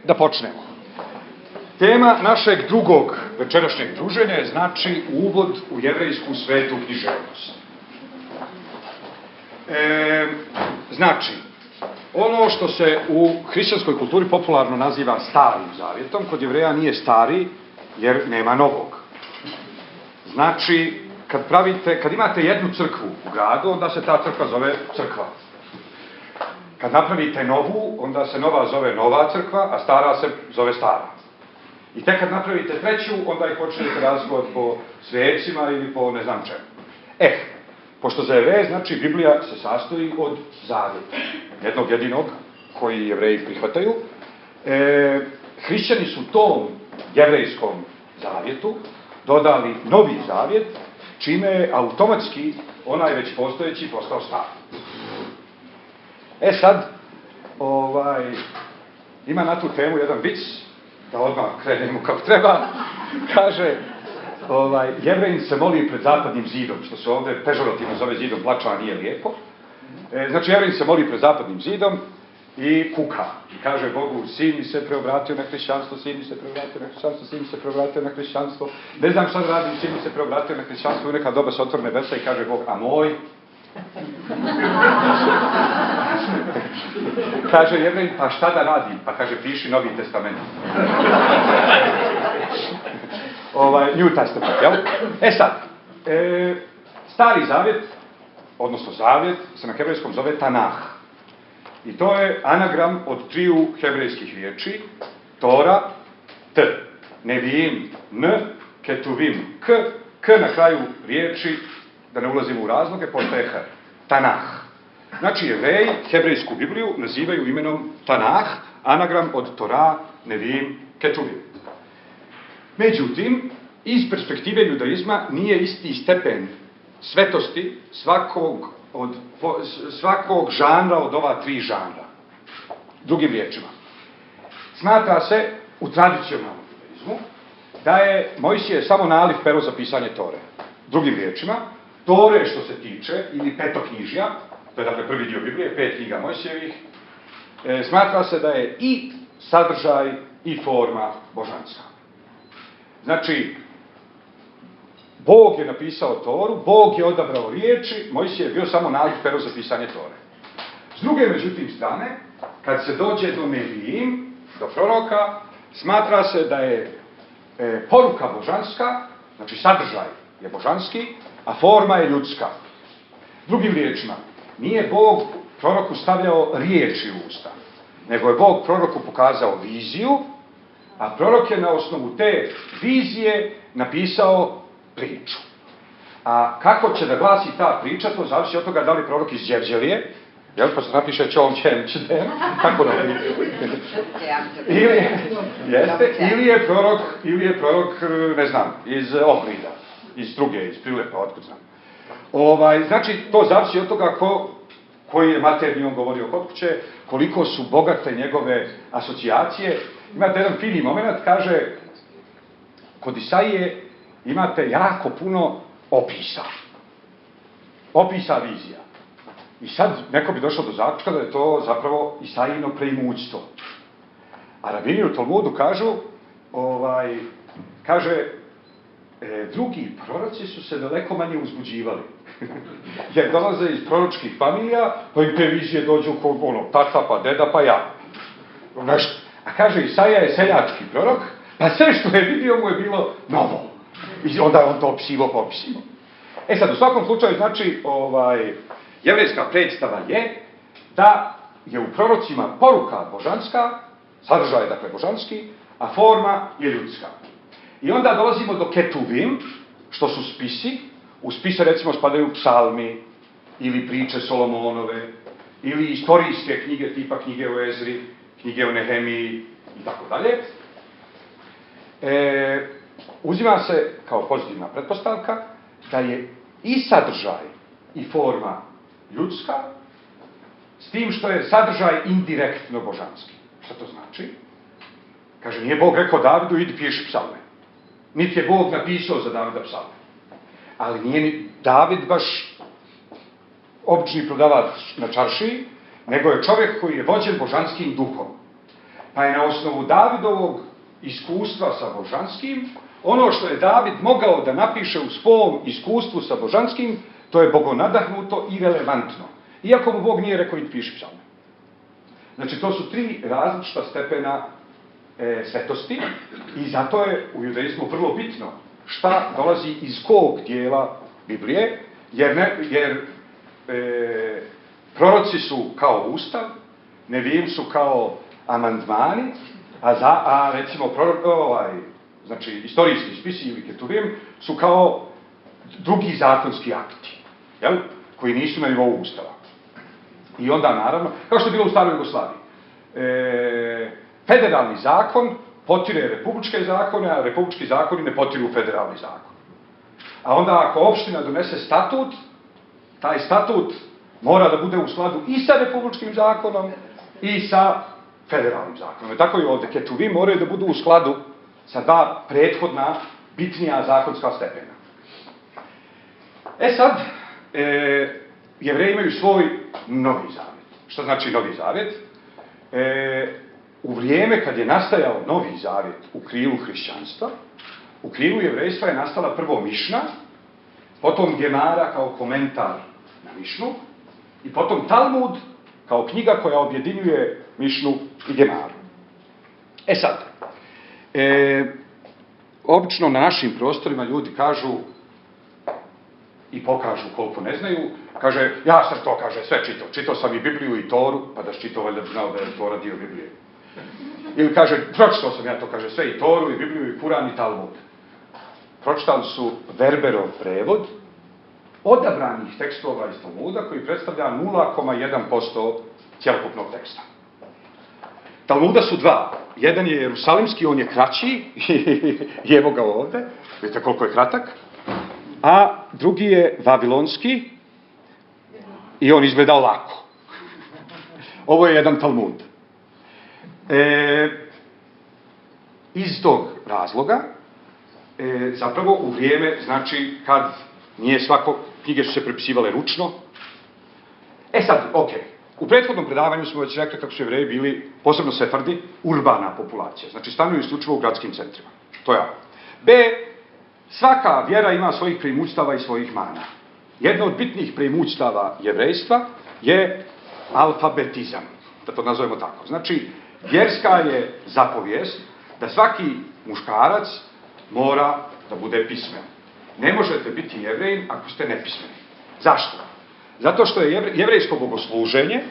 Da počnemo. Tema našeg drugog večerašnjeg druženja je znači uvod u jevrejsku svetu književnost. Znači, ono što se u hrišćanskoj kulturi popularno naziva Starim zavjetom, kod Jevreja nije stari jer nema novog. Znači, kad imate jednu crkvu u gradu, onda se ta crkva zove crkva. Kad napravite novu, onda se nova zove nova crkva, a stara se zove stara. I tek kad napravite treću, onda ih počnete razgovor po svecima ili po ne znam čemu. Pošto za Jevreje, znači, Biblija se sastoji od zavjeta. Jednog jedinog koji Jevreji prihvataju. Hrišćani su tom jevrejskom zavjetu dodali novi zavjet, čime je automatski onaj već postojeći postao stari. Sad, ima na tu temu jedan vic, da odmah krenemo kako treba, kaže, Jevrejin se moli pred zapadnim zidom, što se ovdje pežorativno zove zidom, plača, a nije lijepo. Znači, Jevrejin se moli pred zapadnim zidom i kuka. I kaže Bogu, sin mi se preobratio na hrišćanstvo, sin mi se preobratio na hrišćanstvo, sin mi se preobratio na hrišćanstvo. Ne znam šta da radim, sin mi se preobratio na hrišćanstvo. U neka doba se otvore nebesa i kaže Bog, a moj? Kaže Jevrej, pa šta da radim? Pa kaže, piši Novi testament. New Testament, jel? Sad, Stari zavjet, odnosno zavjet, se na hebrejskom zove Tanah. I to je anagram od triju hebrejskih riječi, Tora, T, Nevijim, N, Ketuvim, K na kraju riječi, da ne ulazimo u razloge, postaje H, Tanah. Znači, Jevreji hebrejsku Bibliju nazivaju imenom Tanah, anagram od Tora, Nevijim, Ketuvim. Međutim, iz perspektive judaizma nije isti stepen svetosti svakog žanra od ova tri žanra. Drugim riječima, smatra se u tradicionalnom judaizmu da je Mojsije samo naliv pero za pisanje Tore. Drugim riječima, Tore što se tiče, ili petoknjižja, to je dakle prvi dio Biblije, 5 knjiga Mojsijevih, smatra se da je i sadržaj i forma božanska. Znači, Bog je napisao Toru, Bog je odabrao riječi, Mojsije je bio samo naliv pero za pisanje Tore. S druge, međutim, strane, kad se dođe do Nevijim, do proroka, smatra se da je poruka božanska, znači sadržaj je božanski, a forma je ljudska. Drugim riječima, nije Bog proroku stavljao riječi u usta, nego je Bog proroku pokazao viziju, a prorok je na osnovu te vizije napisao priču. A kako će da glasi ta priča, to zavisi od toga da li prorok iz Đevđelije, jel, pa se napiše čom čem čem, tako da ili je prorok, ne znam, iz Ohrida, iz Struge, iz Prilepa, otkud znam. Znači, to zavisi od toga koji je materni on govorio kod kuće, koliko su bogate njegove asocijacije. Imate jedan fini moment, kaže, kod Isaije imate jako puno opisa vizija. I sad neko bi došao do zaključka da je to zapravo Isaijino preimućstvo. A rabini u Talmudu kažu, drugi proroci su se daleko manje uzbuđivali. Jer dolaze iz proročkih familija, pa im te vizije dođu kod tata, pa deda, pa ja. A kaže, Isaija je seljački prorok, pa sve što je vidio mu je bilo novo. I onda on to opisivo. Sad, u svakom slučaju, znači, jevrejska predstava je da je u prorocima poruka božanska, sadržaj je dakle božanski, a forma je ljudska. I onda dolazimo do Ketuvim, što su spisi. U spise recimo spadaju psalmi, ili priče Solomonove, ili istorijske knjige tipa knjige o Ezri, knjige o Nehemiji i tako dalje. Uzima se kao pozitivna pretpostavka da je i sadržaj i forma ljudska, s tim što je sadržaj indirektno božanski. Šta to znači? Kaže, nije Bog rekao Davidu, idi piši psalme. Niti je Bog napisao za Davida psalme. Ali nije ni David baš obični prodavač na čaršiji, nego je čovjek koji je vođen božanskim duhom. Pa je na osnovu Davidovog iskustva sa božanskim, ono što je David mogao da napiše u svom iskustvu sa božanskim, to je bogonadahnuto i relevantno. Iako mu Bog nije rekao i piši psalme. Znači, to su tri različita stepena svetosti i zato je u judaizmu vrlo bitno šta dolazi iz kog dijela Biblije, jer proroci su kao ustav, nevijim su kao amandmani, a recimo znači, istorijski spisi ili ketuvim su kao drugi zakonski akti, jel? Koji nisu na nivou ustava. I onda, naravno, kao što je bilo u staroj Jugoslaviji, federalni zakon potire republičke zakone, a republički zakoni ne potiru federalni zakon. A onda ako opština donese statut, taj statut mora da bude u skladu i sa republičkim zakonom i sa federalnim zakonom. Tako i ovde, ketuvim moraju da budu u skladu sa dva prethodna, bitnija zakonska stepena. Sad, Jevreji imaju svoj Novi Zavjet. Što znači Novi Zavjet? U vrijeme kad je nastajao Novi Zavjet u krilu hrišćanstva, u krilu jevrejstva je nastala prvo Mišna, potom Gemara kao komentar na Mišnu i potom Talmud kao knjiga koja objedinjuje Mišnu i Gemaru. Sad, obično na našim prostorima ljudi kažu i pokažu koliko ne znaju, kaže, ja sam to, kaže, sve čitao. Čitao sam i Bibliju i Toru, pa da čitao, valjda bi znao da je Tora dio Biblije. Ili kaže, pročitao sam ja to, kaže, sve i Toru, i Bibliju, i Kuran, i Talmud. Pročitali su Verberov prevod odabranih tekstova iz Talmuda, koji predstavlja 0,1% cjelokupnog teksta. Talmuda su dva. Jedan je jerusalimski, on je kraći, i evo ga ovde, vidite koliko je kratak, a drugi je vavilonski i on izgleda lako. Ovo je jedan Talmud. Iz tog razloga, zapravo u vrijeme, znači, kad nije svako, knjige su se prepisivale ručno. Sad, u prethodnom predavanju smo već rekli kako su Jevreji bili, posebno Sefardi, urbana populacija. Znači, stanuju isključivo u gradskim centrima. To je A. B, svaka vjera ima svojih preimućstava i svojih mana. Jedno od bitnih preimućstava jevrejstva je alfabetizam, da to nazovemo tako. Znači, vjerska je zapovijest da svaki muškarac mora da bude pismen. Ne možete biti Jevrejin ako ste nepismeni. Zašto? Zato što je jevrejsko bogosluženje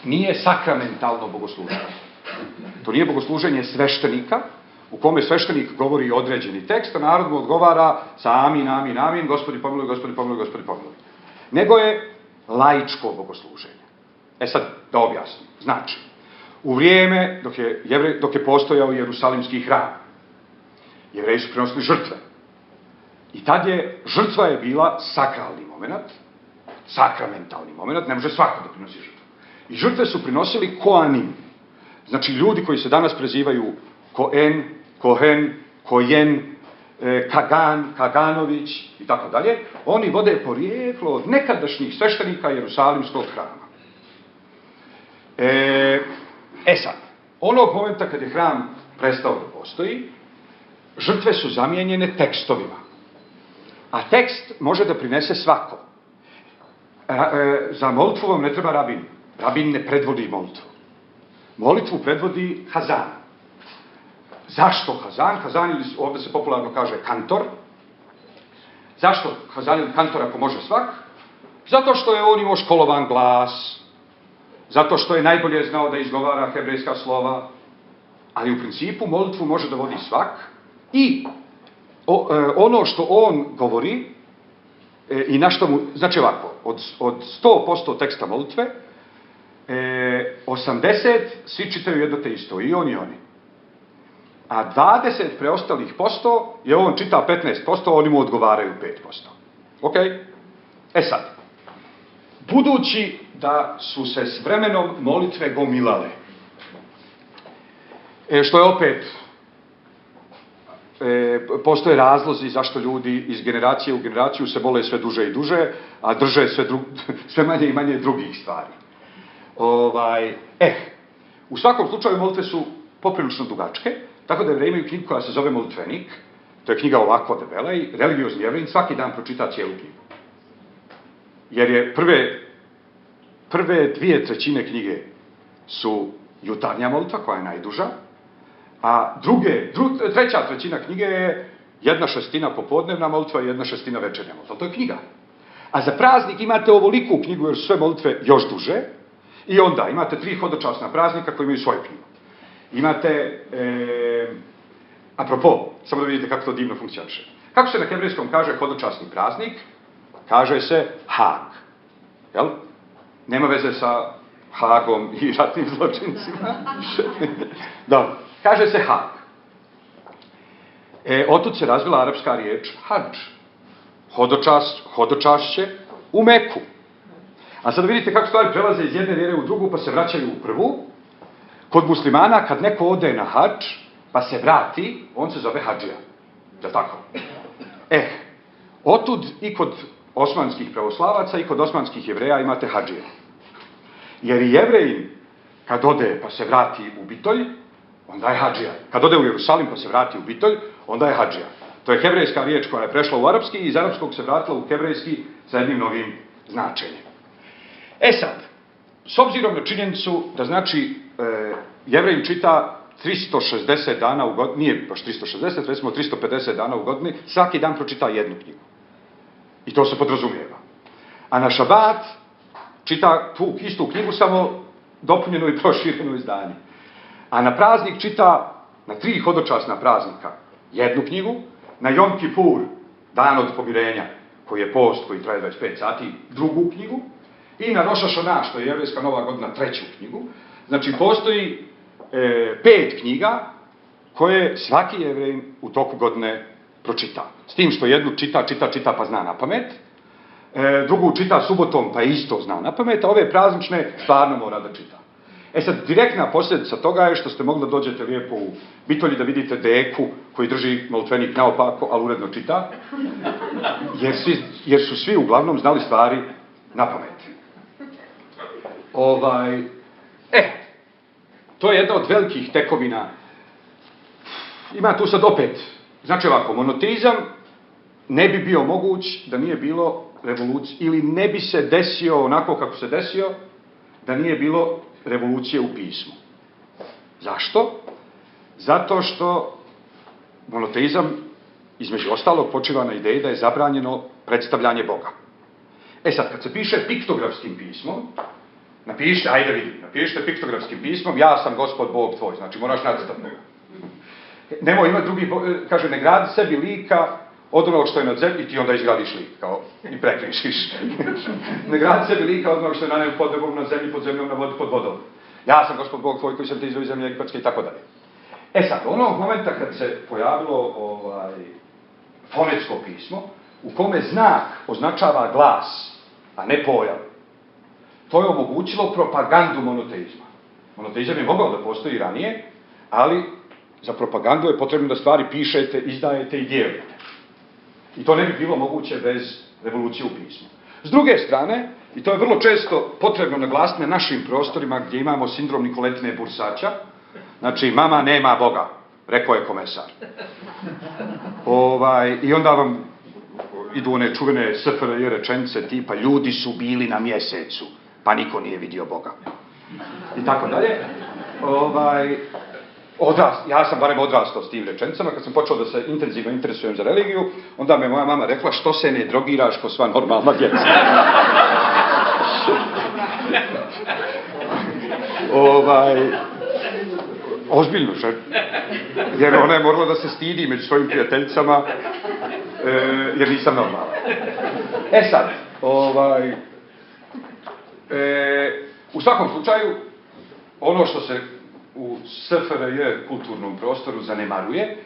nije sakramentalno bogosluženje. To nije bogosluženje sveštenika, u kome sveštenik govori određeni tekst, a narod mu odgovara sa amin, amin, amin, Gospodi pomiluj, Gospodi pomiluj, Gospodi pomiluj. Nego je laičko bogosluženje. Sad, da objasnim. Znači, u vrijeme dok je postojao Jerusalimski hram, Jevreji su prenosili žrtve. I tad žrtva je bila sakralni moment, sakramentalni moment, ne može svako da prinosi žrtvu. I žrtve su prinosili koanim. Znači, ljudi koji se danas prezivaju Koen, Kohen, Kojen, Kagan, Kaganović i tako dalje, oni vode porijeklo od nekadašnjih sveštenika Jerusalimskog hrama. Sad, onog momenta kad je hram prestao da postoji, žrtve su zamijenjene tekstovima. A tekst može da prinese svako. Za molitvu vam ne treba rabin. Rabin ne predvodi molitvu. Molitvu predvodi hazan. Zašto hazan? Hazan, ili ovdje se popularno kaže kantor. Zašto hazan ili kantor ako može svak? Zato što je on imao školovan glas, zato što je najbolje znao da izgovara hebrejska slova, ali u principu molitvu može da vodi svak i ono što on govori i na što mu, znači ovako, od 100% teksta molitve, 80 svi čitaju jedno te isto, i on i oni. A 20 preostalih posto je on čita 15%, oni mu odgovaraju 5%. Ok? Sad, budući da su se s vremenom molitve gomilale, što je opet, postoje razlozi zašto ljudi iz generacije u generaciju se vole sve duže i duže, a drže sve manje i manje drugih stvari. U svakom slučaju molitve su poprilično dugačke, tako da Jevreji imaju knjigu koja se zove Molitvenik, to je knjiga ovako debela i religiozni Jevrej svaki dan pročita cijelu knjigu. Jer je prve 2/3 knjige su jutarnja molitva, koja je najduža, a 3/3 knjige je 1/6 popodnevna molitva i 1/6 večernja molitva. To je knjiga. A za praznik imate ovoliku knjigu, jer su sve molitve još duže, i onda imate 3 hodočasna praznika koji imaju svoju knjigu. Imate, apropo, samo da vidite kako to divno funkcioniše. Kako se na hebrejskom kaže hodočasni praznik? Kaže se Hag. Jel? Nema veze sa Hagom i ratnim zločincima. Da, kaže se Hag. Otud se razvila arapska riječ hadž. Hodočašće u Meku. A sad vidite kako stvari prelaze iz jedne vjere u drugu, pa se vraćaju u prvu. Kod muslimana, kad neko ode na hadž, pa se vrati, on se zove hadžija. Je li tako? Otud i kod osmanskih pravoslavaca i kod osmanskih Jevreja imate hadžije. Jer i Jevrejin, kad ode pa se vrati u Bitolj, onda je hadžija. Kad ode u Jerusalim pa se vrati u Bitolj, onda je hadžija. To je hebrejska riječ koja je prešla u arapski i iz arapskog se vratila u hebrejski sa jednim novim značenjem. Sad, s obzirom na činjenicu da znači Jevrejin čita 360 dana u godini, nije baš 360, recimo 350 dana u godini, svaki dan pročita jednu knjigu. I to se podrazumijeva. A na šabat čita tu istu knjigu, samo dopunjeno i prošireno izdanje. A na praznik čita, na 3 hodočasna praznika, jednu knjigu, na Jom Kipur, dan od pomirenja, koji je post, koji traje 25 sati, drugu knjigu, i na Roš Hašana, što je jevrejska nova godina, 3. knjigu. Znači, postoji 5 knjiga koje svaki Jevrej u toku godine pročita. S tim što jednu čita pa zna na pamet, drugu čita subotom pa isto zna na pamet, a ove praznične stvarno mora da čita. Sad, direktna posljedica toga je što ste mogli da dođete lijepo u Bitolji da vidite deku koji drži molitvenik naopako, ali uredno čita, jer su svi uglavnom znali stvari na pamet. To je jedna od velikih tekovina. Ima tu sad opet, znači ovako, monoteizam ne bi bio moguć da nije bilo revolucije, ili ne bi se desio onako kako se desio, da nije bilo revolucije u pismu. Zašto? Zato što monoteizam, između ostalog, počiva na ideji da je zabranjeno predstavljanje Boga. Sad, kad se piše piktografskim pismom, napišite piktografskim pismom, ja sam Gospod Bog tvoj, znači moraš nacrtati Boga. Nemoj imati drugi, kaže, ne gradi sebi lika od onog što je na zemlji, ti onda izgradiš lik, kao i prekrišiš. Ne gradi sebi lika od onog što je na nebu, pod nebom, na zemlji, pod zemljom, na vodi, pod vodom. Ja sam Gospod Bog tvoj koji sam te izveo iz zemlje egipatske i tako dalje. Sad, onog momenta kad se pojavilo fonetsko pismo, u kome znak označava glas, a ne pojam, to je omogućilo propagandu monoteizma. Monoteizam je mogao da postoji ranije, ali za propagandu je potrebno da stvari pišete, izdajete i dijelite. I to ne bi bilo moguće bez revolucije u pismu. S druge strane, i to je vrlo često potrebno naglasiti na našim prostorima gdje imamo sindrom Nikoletine Bursača, znači mama nema Boga, rekao je komesar. I onda vam idu one čuvene SFRJ rečenice tipa ljudi su bili na mjesecu, pa niko nije vidio Boga. I tako dalje. Ja sam barem odrastao s tim rečenicama, kad sam počeo da se intenzivno interesujem za religiju, onda me moja mama rekla što se ne drogiraš ko sva normalna djeca. Ozbiljno, že? Jer ona je morala da se stidi među svojim prijateljicama, jer nisam normalan. Sad, u svakom slučaju, ono što se u SFRJ kulturnom prostoru zanemaruje,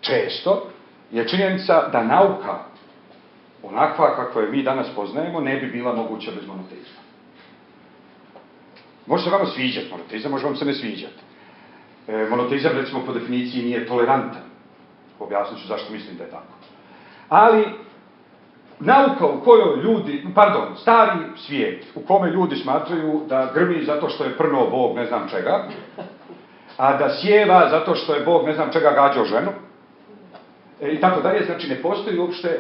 često, je činjenica da nauka, onakva kako je mi danas poznajemo, ne bi bila moguća bez monoteizma. Može se vama sviđati monoteizam, može vam se ne sviđati. Monoteizam, recimo, po definiciji nije tolerantan. Objasnit ću zašto mislim da je tako. Ali, nauka u kojoj ljudi, stari svijet, u kome ljudi smatraju da grmi zato što je prno Bog ne znam čega, a da sjeva zato što je Bog ne znam čega gađao ženu, i tako dalje, znači ne postoji uopšte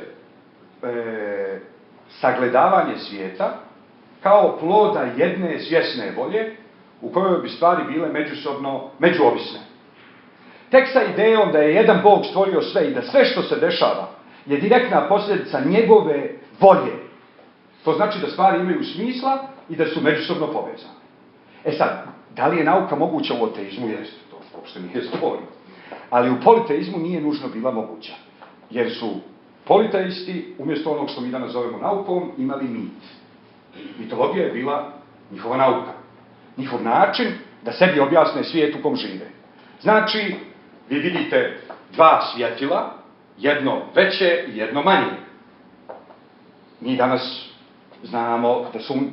sagledavanje svijeta kao ploda jedne svjesne volje u kojoj bi stvari bile međuovisne. Tek sa idejom da je jedan Bog stvorio sve i da sve što se dešava je direktna posljedica njegove volje. To znači da stvari imaju smisla i da su međusobno povezane. E sad, da li je nauka moguća u ateizmu? Jeste, to uopšte nije sporno. Ali u politeizmu nije nužno bila moguća. Jer su politeisti, umjesto onog što mi danas zovemo naukom, imali mit. Mitologija je bila njihova nauka. Njihov način da sebi objasne svijet u kom žive. Znači, vi vidite dva svjetila, jedno veće i jedno manje. Mi danas znamo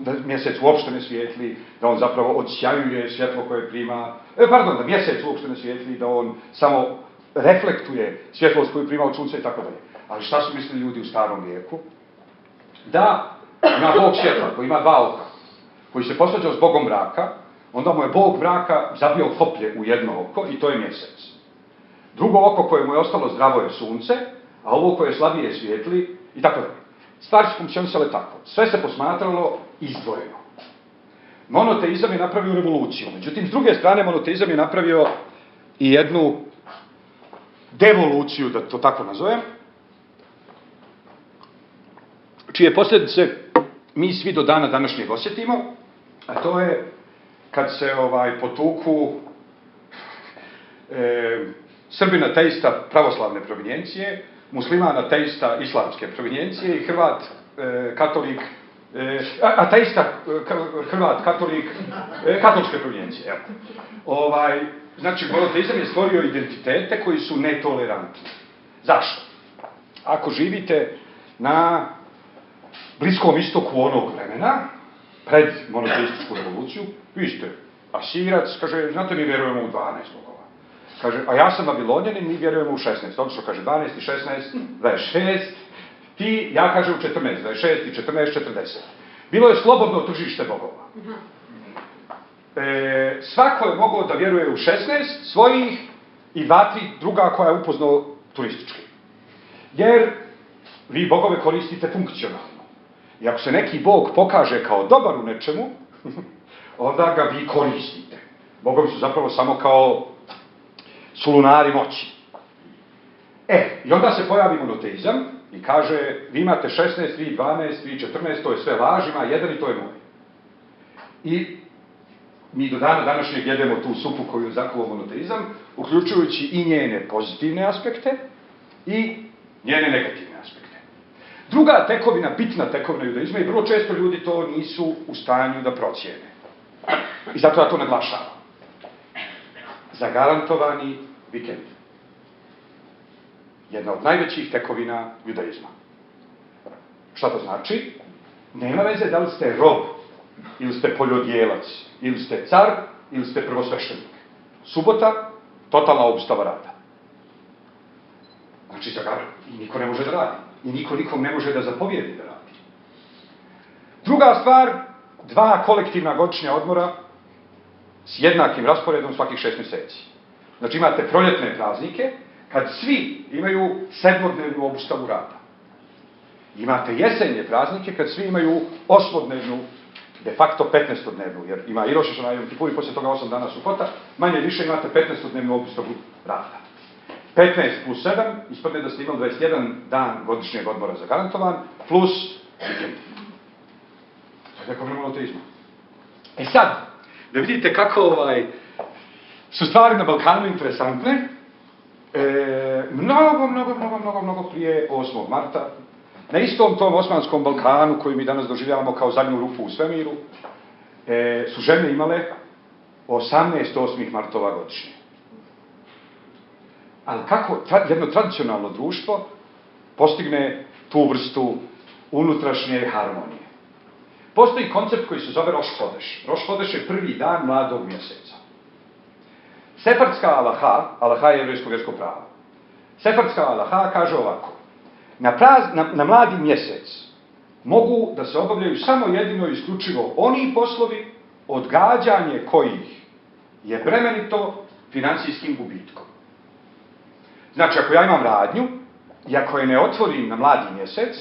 da mjesec uopšte ne svijetli, da on zapravo odsjajuje svjetlo koje prima, da mjesec uopšte ne svijetli, da on samo reflektuje svjetlost koju prima od sunca i tako dalje. Ali šta su mislili ljudi u starom vijeku? Da ima Bog svjetla koji ima dva oka, koji se posvađao s Bogom mraka, onda mu je Bog mraka zabio koplje u jedno oko i to je mjesec. Drugo oko koje mu je ostalo zdravo je sunce, a ovo koje slabije svijetli i tako dalje. Stvari su funkcionisale tako. Sve se posmatralo izdvojeno. Monoteizam je napravio revoluciju. Međutim, s druge strane, monoteizam je napravio i jednu devoluciju, da to tako nazovem, čije posljedice mi svi do dana današnjeg osjetimo, a to je kad se potuku Srbin ateista pravoslavne provinjencije, musliman ateista islamske provinjencije i Hrvat katolik, ateista Hrvat katolik katoličke provinjencije. Znači, monoteizam je stvorio identitete koji su netolerantni. Zašto? Ako živite na Bliskom istoku onog vremena, pred monoteističku revoluciju, vi ste Asirac, kaže, znate, mi vjerujemo u 12 bogova. Kaže, a ja sam Babilonjanin, mi vjerujemo u 16. Odnosno, kaže, 12 i 16, 26, ja kažem u 14, 26 i 14, 40. Bilo je slobodno tržište bogova. Svako je mogao da vjeruje u 16 svojih i 2-3 druga koja je upoznao turistički. Jer vi bogove koristite funkcionalno. I ako se neki bog pokaže kao dobar u nečemu, onda ga vi koristite. Bogovi su zapravo samo kao sulunari moći. I onda se pojavi monoteizam i kaže, vi imate 16, vi 12, vi 14, to je sve laž, ima jedan i to je moj. I mi do dana današnjeg jedemo tu supu koju je zakuo monoteizam, uključujući i njene pozitivne aspekte i njene negativne aspekte. Druga tekovina, bitna tekovina judaizma, i vrlo često ljudi to nisu u stanju da procijene. I zato ja to naglašavam. Zagarantovani vikend. Jedna od najvećih tekovina judaizma. Šta to znači? Nema veze da li ste rob, ili ste poljodjelac, ili ste car, ili ste prvosveštenik. Subota, totalna obustava rada. Znači, i niko ne može da radi. I niko nikom ne može da zapovijedi da radi. Druga stvar, 2 kolektivna godišnja odmora s jednakim rasporedom svakih 6 mjeseci. Znači, imate proljetne praznike, kad svi imaju 7-dnevnu obustavu rada. Imate jesenje praznike, kad svi imaju 8-dnevnu, de facto 15-dnevnu, jer ima i Roš hašana i Jom Kipur i poslije toga 8 dana subota, manje više imate 15-dnevnu obustavu rada. 15 plus 7, ispadne da ste imali 21 dan godišnjeg odmora zagarantovan, plus vikend. To je tekovina monoteizma. Sad, da vidite kako su stvari na Balkanu interesantne, mnogo prije 8. marta, na istom tom Osmanskom Balkanu, koji mi danas doživljavamo kao zadnju rupu u svemiru, su žene imale 18 8. martova godišnje. Ali kako jedno tradicionalno društvo postigne tu vrstu unutrašnje harmonije? Postoji koncept koji se zove Roš Hodeš. Roš Hodeš je prvi dan mladog mjeseca. Sefardska alaha je jevrejsko vjersko pravo. Sefardska alaha kaže ovako: na mladi mjesec mogu da se obavljaju samo jedino i isključivo oni poslovi, odgađanje kojih je bremenito financijskim gubitkom. Znači, ako ja imam radnju, i ako je ne otvorim na mladi mjesec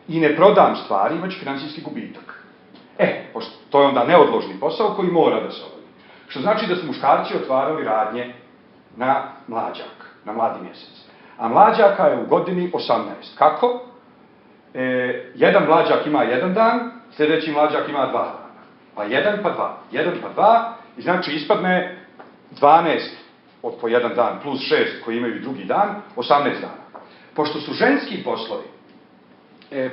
i ne prodam stvari, imaću financijski gubitak. To je onda neodložni posao koji mora da se obavi. Što znači da su muškarci otvarali radnje na mlađak, na mladi mjesec. A mlađaka je u godini 18. Kako? Jedan mlađak ima 1 dan, sljedeći mlađak ima 2 dana. Pa 1 pa 2, 1 pa 2, i znači ispadne 12 po 1 dan plus 6 koji imaju drugi dan, 18 dana. Pošto su ženski poslovi,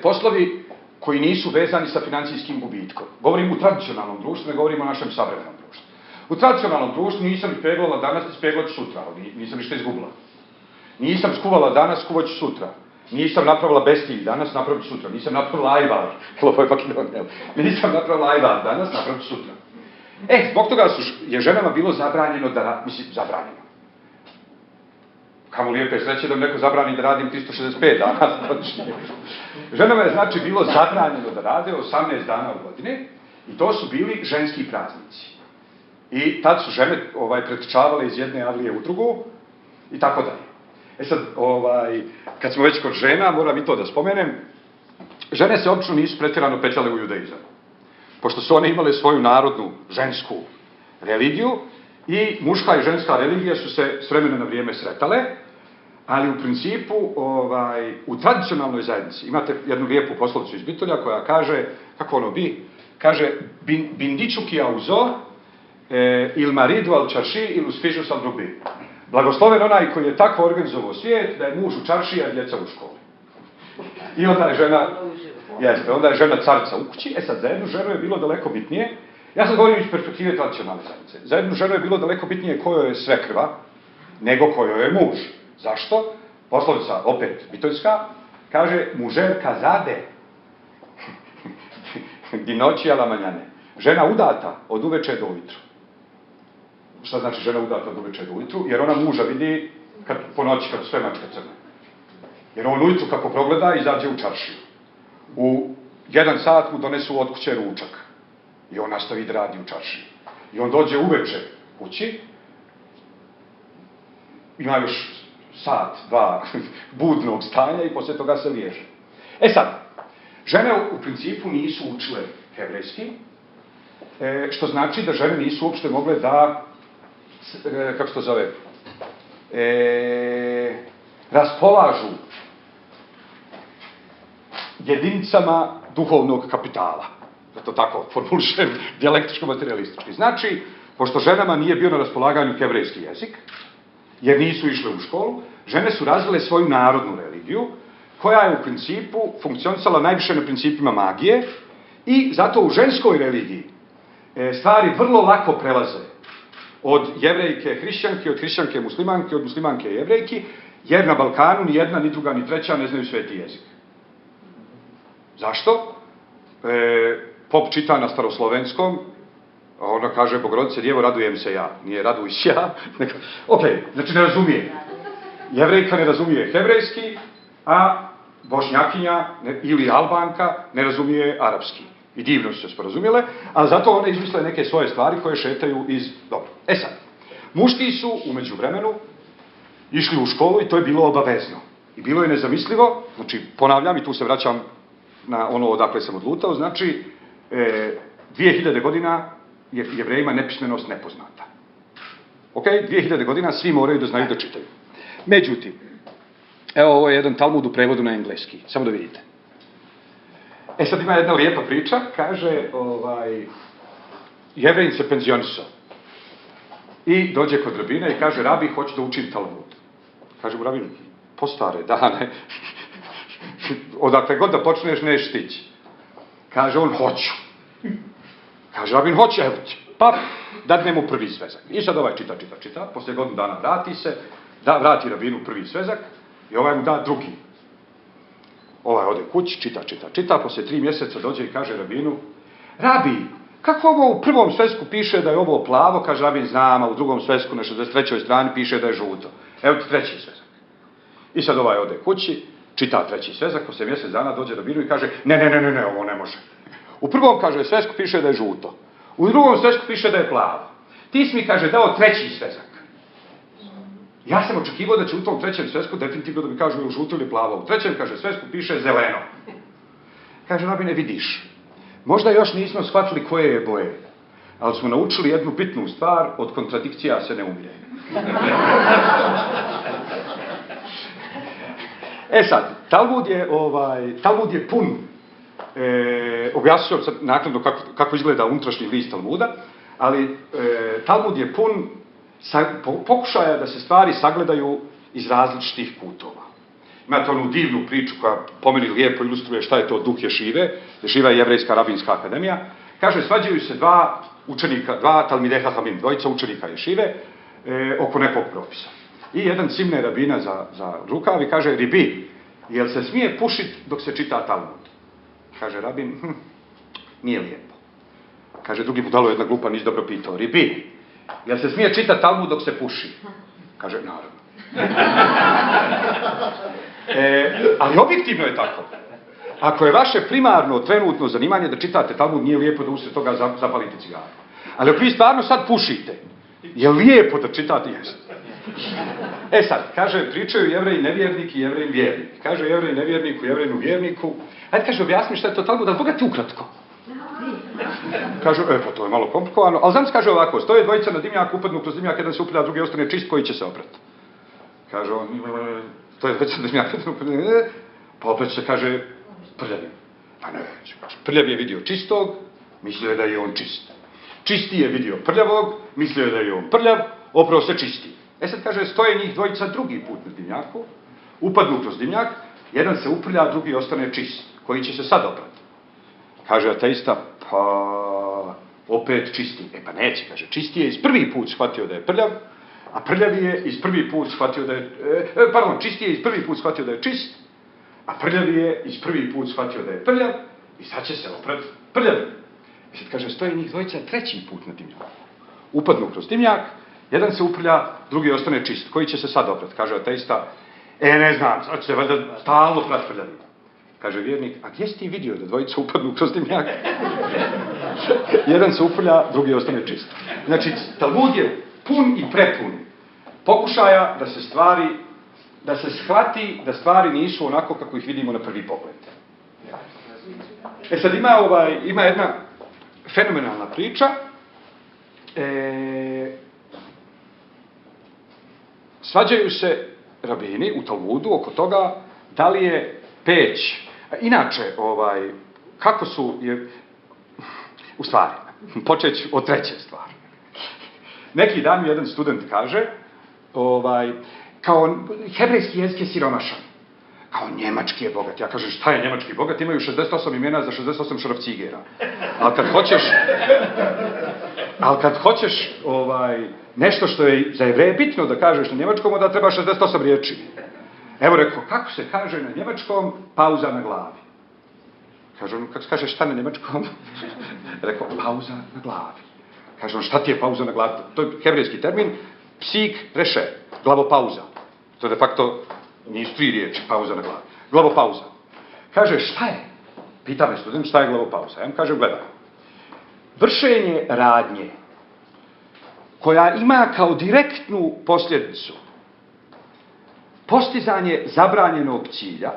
poslovi koji nisu vezani sa financijskim gubitkom. Govorim u tradicionalnom društvu, ne govorim o našem savremenom društvu. U tradicionalnom društvu nisam ispeglala danas, ispeglat ću sutra, nisam ništa izgubila. Nisam skuvala danas, skuvat ću sutra. Nisam napravila bestilj danas, napravit ću sutra. Nisam napravila ajvar. Nisam napravila ajvar danas, napravit ću sutra. Zbog toga je ženama bilo zabranjeno da zabranjeno. Kamo lijepe sreće da mi neko zabrani da radim 365 dana. Ženama je znači bilo zabranjeno da rade 18 dana u godini i to su bili ženski praznici. I tad su žene pretrčavale iz jedne avlije u drugu i tako dalje. Sad, kad smo već kod žena, moram i to da spomenem, žene se obično nisu pretjerano petljale u judaizam. Pošto su one imale svoju narodnu žensku religiju i muška i ženska religija su se s vremena na vrijeme sretale, ali u principu u tradicionalnoj zajednici imate jednu lijepu poslovicu iz Bitolja koja kaže, kako ono bi, kaže bindičuki auzo il maridu al čarši il uspižu sal drubi. Blagosloven onaj koji je tako organizovao svijet da je muž u čarši, a djeca u školi. I onda je žena carca u kući. Sad, za jednu ženu je bilo daleko bitnije, ja sad govorim iz perspektive tradicionalne zajednice, za jednu ženu je bilo daleko bitnije kojoj je svekrva, nego kojoj je muž. Zašto? Poslovica, opet bitoljska, kaže mužer kazade di noći ala manjane. Žena udata od uveče do ujutru. Šta znači žena udata od uveče do ujutru? Jer ona muža vidi po noći kad sve mačke crne. Jer on ujutru kako progleda izađe u čaršiju. U 1 sat mu donesu od kuće ručak. I on nastavi da radi u čaršiji. I on dođe uveče kući, ima još sat, 2 budnog stanja i poslije toga se liježe. Sad, žene u principu nisu učile hebrejski, što znači da žene nisu uopšte mogle da, kako se to zove, raspolažu jedinicama duhovnog kapitala. Da to tako formulišem dijalektičko-materialistički. Znači, pošto ženama nije bio na raspolaganju hebrejski jezik, jer nisu išle u školu, žene su razvile svoju narodnu religiju, koja je u principu funkcionisala najviše na principima magije i zato u ženskoj religiji stvari vrlo lako prelaze od jevrejke hrišćanke, od hrišćanke muslimanke, od muslimanke jevrejki, jer na Balkanu ni jedna, ni druga, ni treća ne znaju sveti jezik. Zašto? Pop čita na staroslovenskom, a ona kaže, Bogorodice djevo, radujem se ja. Nije raduj se ja. Znači ne razumije. Jevrejka ne razumije hebrejski, a Bošnjakinja ili Albanka ne razumije arapski. I divno su se sporazumjele, ali zato one izmisle neke svoje stvari koje šetaju iz... Dobro. Sad, muški su u međuvremenu išli u školu i to je bilo obavezno. I bilo je nezamislivo, znači ponavljam i tu se vraćam na ono odakle sam odlutao, znači 2000 godina je Jevrejima nepismenost nepoznata. 2000 godina svi moraju da znaju da čitaju. Međutim, evo ovo je jedan Talmud u prevodu na engleski, samo da vidite. Sad ima jedna lijepa priča, kaže, Jevrejin se penzionisao i dođe kod rabina i kaže, rabi, hoću da učim Talmud. Kaže mu rabin, po stare dane, odakle god da počneš, neš stići. Kaže on, hoću. Kaže rabin, hoće, evo ti. Pa, dadne mu prvi svezak. I sad ovaj čita. Poslije godinu dana vrati se, vrati rabinu prvi svezak i ovaj mu da drugi. Ovaj ode kući, čita, poslije 3 mjeseca dođe i kaže rabinu, rabi, kako ovo u prvom svezku piše da je ovo plavo, kaže rabin, znam, a u drugom svezku na 63. strani piše da je žuto. Evo ti treći svezak. I sad ovaj ode kući, čita treći svezak, posle mjesec dana dođe rabinu i kaže, ne, ovo ne može. U prvom, kaže, svesku piše da je žuto. U drugom svesku piše da je plavo. Ti si mi, kaže, dao treći svezak. Ja sam očekivao da će u tom trećem svesku definitivno da mi kažu ili žuto ili plavo. U trećem, kaže, svesku piše zeleno. Kaže, rabine, vidiš, možda još nismo shvatili koje je boje, ali smo naučili jednu bitnu stvar, od kontradikcija se ne umire. Sad, Talmud je pun, objasnio sam naknadno kako izgleda unutrašnji list Talmuda, ali Talmud je pun pokušaja da se stvari sagledaju iz različitih kutova. Imate onu divnu priču koja po meni lijepo ilustruje šta je to duh ješive. Ješiva je jevrejska rabinska akademija. Kaže, svađaju se dva talmidei hachamim, dvojica učenika ješive, oko nekog propisa. I jedan cimne rabina za rukav i kaže, Ribi, jel se smije pušiti dok se čita Talmud? Kaže rabin, nije lijepo. Kaže drugi budalo, jedna glupa, nisi dobro pitao, Ribi, jel se smije čitati Talmud dok se puši? Kaže, naravno. Ali objektivno je tako. Ako je vaše primarno, trenutno zanimanje da čitate Talmud, nije lijepo da usred toga zapalite cigaru. Ali ako vi stvarno sad pušite, je lijepo da čitate? Jeste. Sad, kaže, pričaju Jevrej nevjernik i Jevrej vjernik. Kaže Jevrej nevjerniku, Jevrejnu vjerniku. Ajde, kaže, objasni šta je to Talmud, ali Boga ti ukratko. Kažu, pa to je malo komplikovano, ali znam se kaže ovako, stoje dvojica na dimnjaku, upadnu kroz dimnjak, jedan se upilja, drugi ostane čist, koji će se oprati. Kaže on, stoje dvojica na dimnjak, pa opet se kaže, prljavi. Pa ne, prljavi je vidio čistog, mislio je da je on čist. Čisti je vidio prljavog, mislio je da je on prljav, opravo se čisti. Sad kaže, stoje njih dvojica drugi put na dimnjaku, upadnu kroz dimnjak, jedan se uprlja, drugi ostane čist, koji će se sad oprati. Kaže ateista, pa opet čisti. Pa neće, kaže, čisti je iz prvi put shvatio da je prljav, a prljavi je iz prvi put shvatio da je, čisti je iz prvi put shvatio da je čist, a prljavi je iz prvi put shvatio da je prljav i sad će se oprati prljavi. I sad kaže, stoji njih dvojica treći put na dimnjaku. Upadnu kroz dimnjak, jedan se uprlja, drugi ostane čist. Koji će se sad oprati? Kaže ateista, ne znam, sad će se valjda stalno prati prljavi. Kaže vjernik, a gdje si ti vidio da dvojica upadnu kroz dimnjak? Jedan se uprlja, drugi ostane čist. Znači, Talmud je pun i prepun pokušaja da se shvati da stvari nisu onako kako ih vidimo na prvi pogled. Sad ima jedna fenomenalna priča. Svađaju se rabini u Talmudu oko toga da li je peć. Inače, kako su, u stvari, počet ću od treće stvari. Neki dan mi jedan student kaže, kao hebrejski jezik je siromašan, kao njemački je bogat. Ja kažem, šta je njemački bogat? Imaju 68 imena za 68 šrafcigera. Ali kad hoćeš nešto što je za Jevreje bitno da kažeš na njemačkom, onda treba 68 riječi. Evo rekao, kako se kaže na njemačkom pauza na glavi? Kaže on, kako se kaže šta na njemačkom? Rekao, pauza na glavi. Kaže on, šta ti je pauza na glavi? To je hebrejski termin, psik reše, glavopauza. To je de facto, nisu 3 riječi, pauza na glavi. Glavopauza. Kaže, šta je? Pita me student, šta je glavopauza? Ja mu kažem, gledaj. Vršenje radnje koja ima kao direktnu posljedicu postizanje zabranjenog cilja,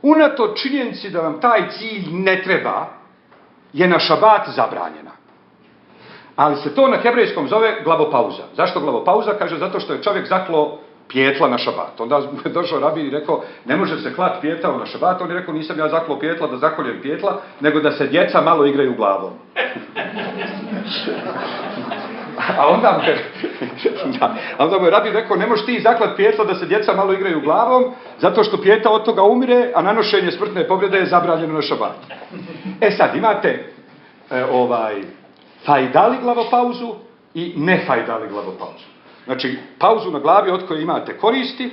unatoč činjenici da vam taj cilj ne treba, je na šabat zabranjena. Ali se to na hebrejskom zove glavopauza. Zašto glavopauza? Kaže, zato što je čovjek zaklo pijetla na šabat. Onda je došao rabin i rekao, ne može se klat pijetao na šabat. On je rekao, nisam ja zaklo pijetla da zakoljem pijetla, nego da se djeca malo igraju glavom. A onda mu je rabin rekao, ne možeš ti zaklat pijetla da se djeca malo igraju glavom, zato što pijeta od toga umire, a nanošenje smrtne povrede je zabranjeno na šabat. Sad, imate fajdali glavopauzu i nefajdali glavopauzu. Znači, pauzu na glavi od koje imate koristi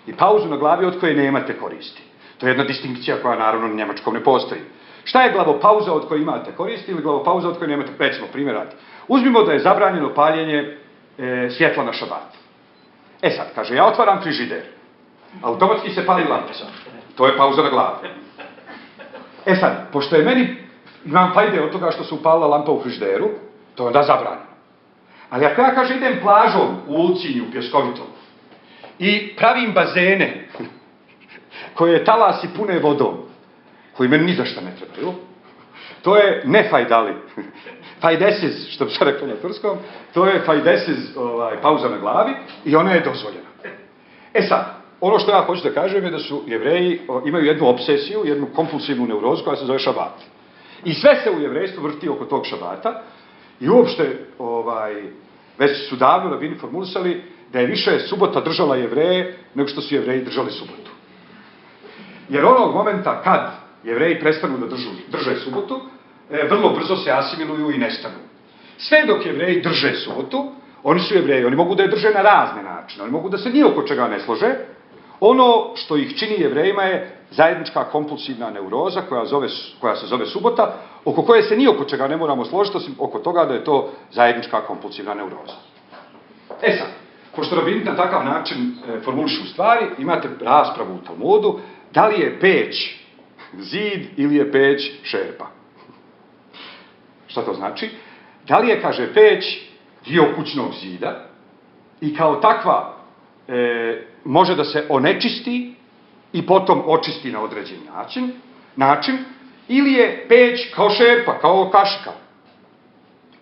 i pauzu na glavi od koje nemate koristi. To je jedna distinkcija koja naravno na njemačkom ne postoji. Šta je glavopauza od koje imate koristi ili glavopauza od koje nemate? Recimo, primjer radi. Uzmimo da je zabranjeno paljenje svjetla na šabat. Sad, kaže, ja otvaram frižider. Automatski se pali lampica. To je pauza na glavi. E sad, pošto je meni, imam fajde od toga što se upalila lampa u frižderu, to je onda zabranjeno. Ali ako ja kažem idem plažom u Ulcinju, pjeskovitom, i pravim bazene, koje talasi pune vodom, koji meni ni za šta ne trebaju, to je ne fajdali. Fajdesiz, što bi se rekao na turskom, to je fajdesiz, pauza na glavi i ona je dozvoljena. E sad, ono što ja hoću da kažem je da su Jevreji imaju jednu obsesiju, jednu kompulsivnu neurozu koja se zove šabat. I sve se u jevrejstvu vrti oko tog šabata i uopšte već su davno rabini formulisali da je više subota držala Jevreje nego što su Jevreji držali subotu. Jer onog momenta kad Jevreji prestanu da drže subotu, vrlo brzo se asimiluju i nestanu. Sve dok Jevreji drže subotu, oni su Jevreji, oni mogu da je drže na razne načine, oni mogu da se ni oko čega ne slože. Ono što ih čini Jevrejima je zajednička kompulsivna neuroza koja se zove subota, oko koje se ni oko čega ne moramo složiti, osim oko toga da je to zajednička kompulsivna neuroza. E sad, pošto rabini na takav način formulišu stvari, imate raspravu u Talmudu, da li je peć zid ili je peć šerpa. Šta to znači? Da li je, kaže, peć dio kućnog zida i kao takva može da se onečisti i potom očisti na određeni način, ili je peć kao šerpa, kao kašika.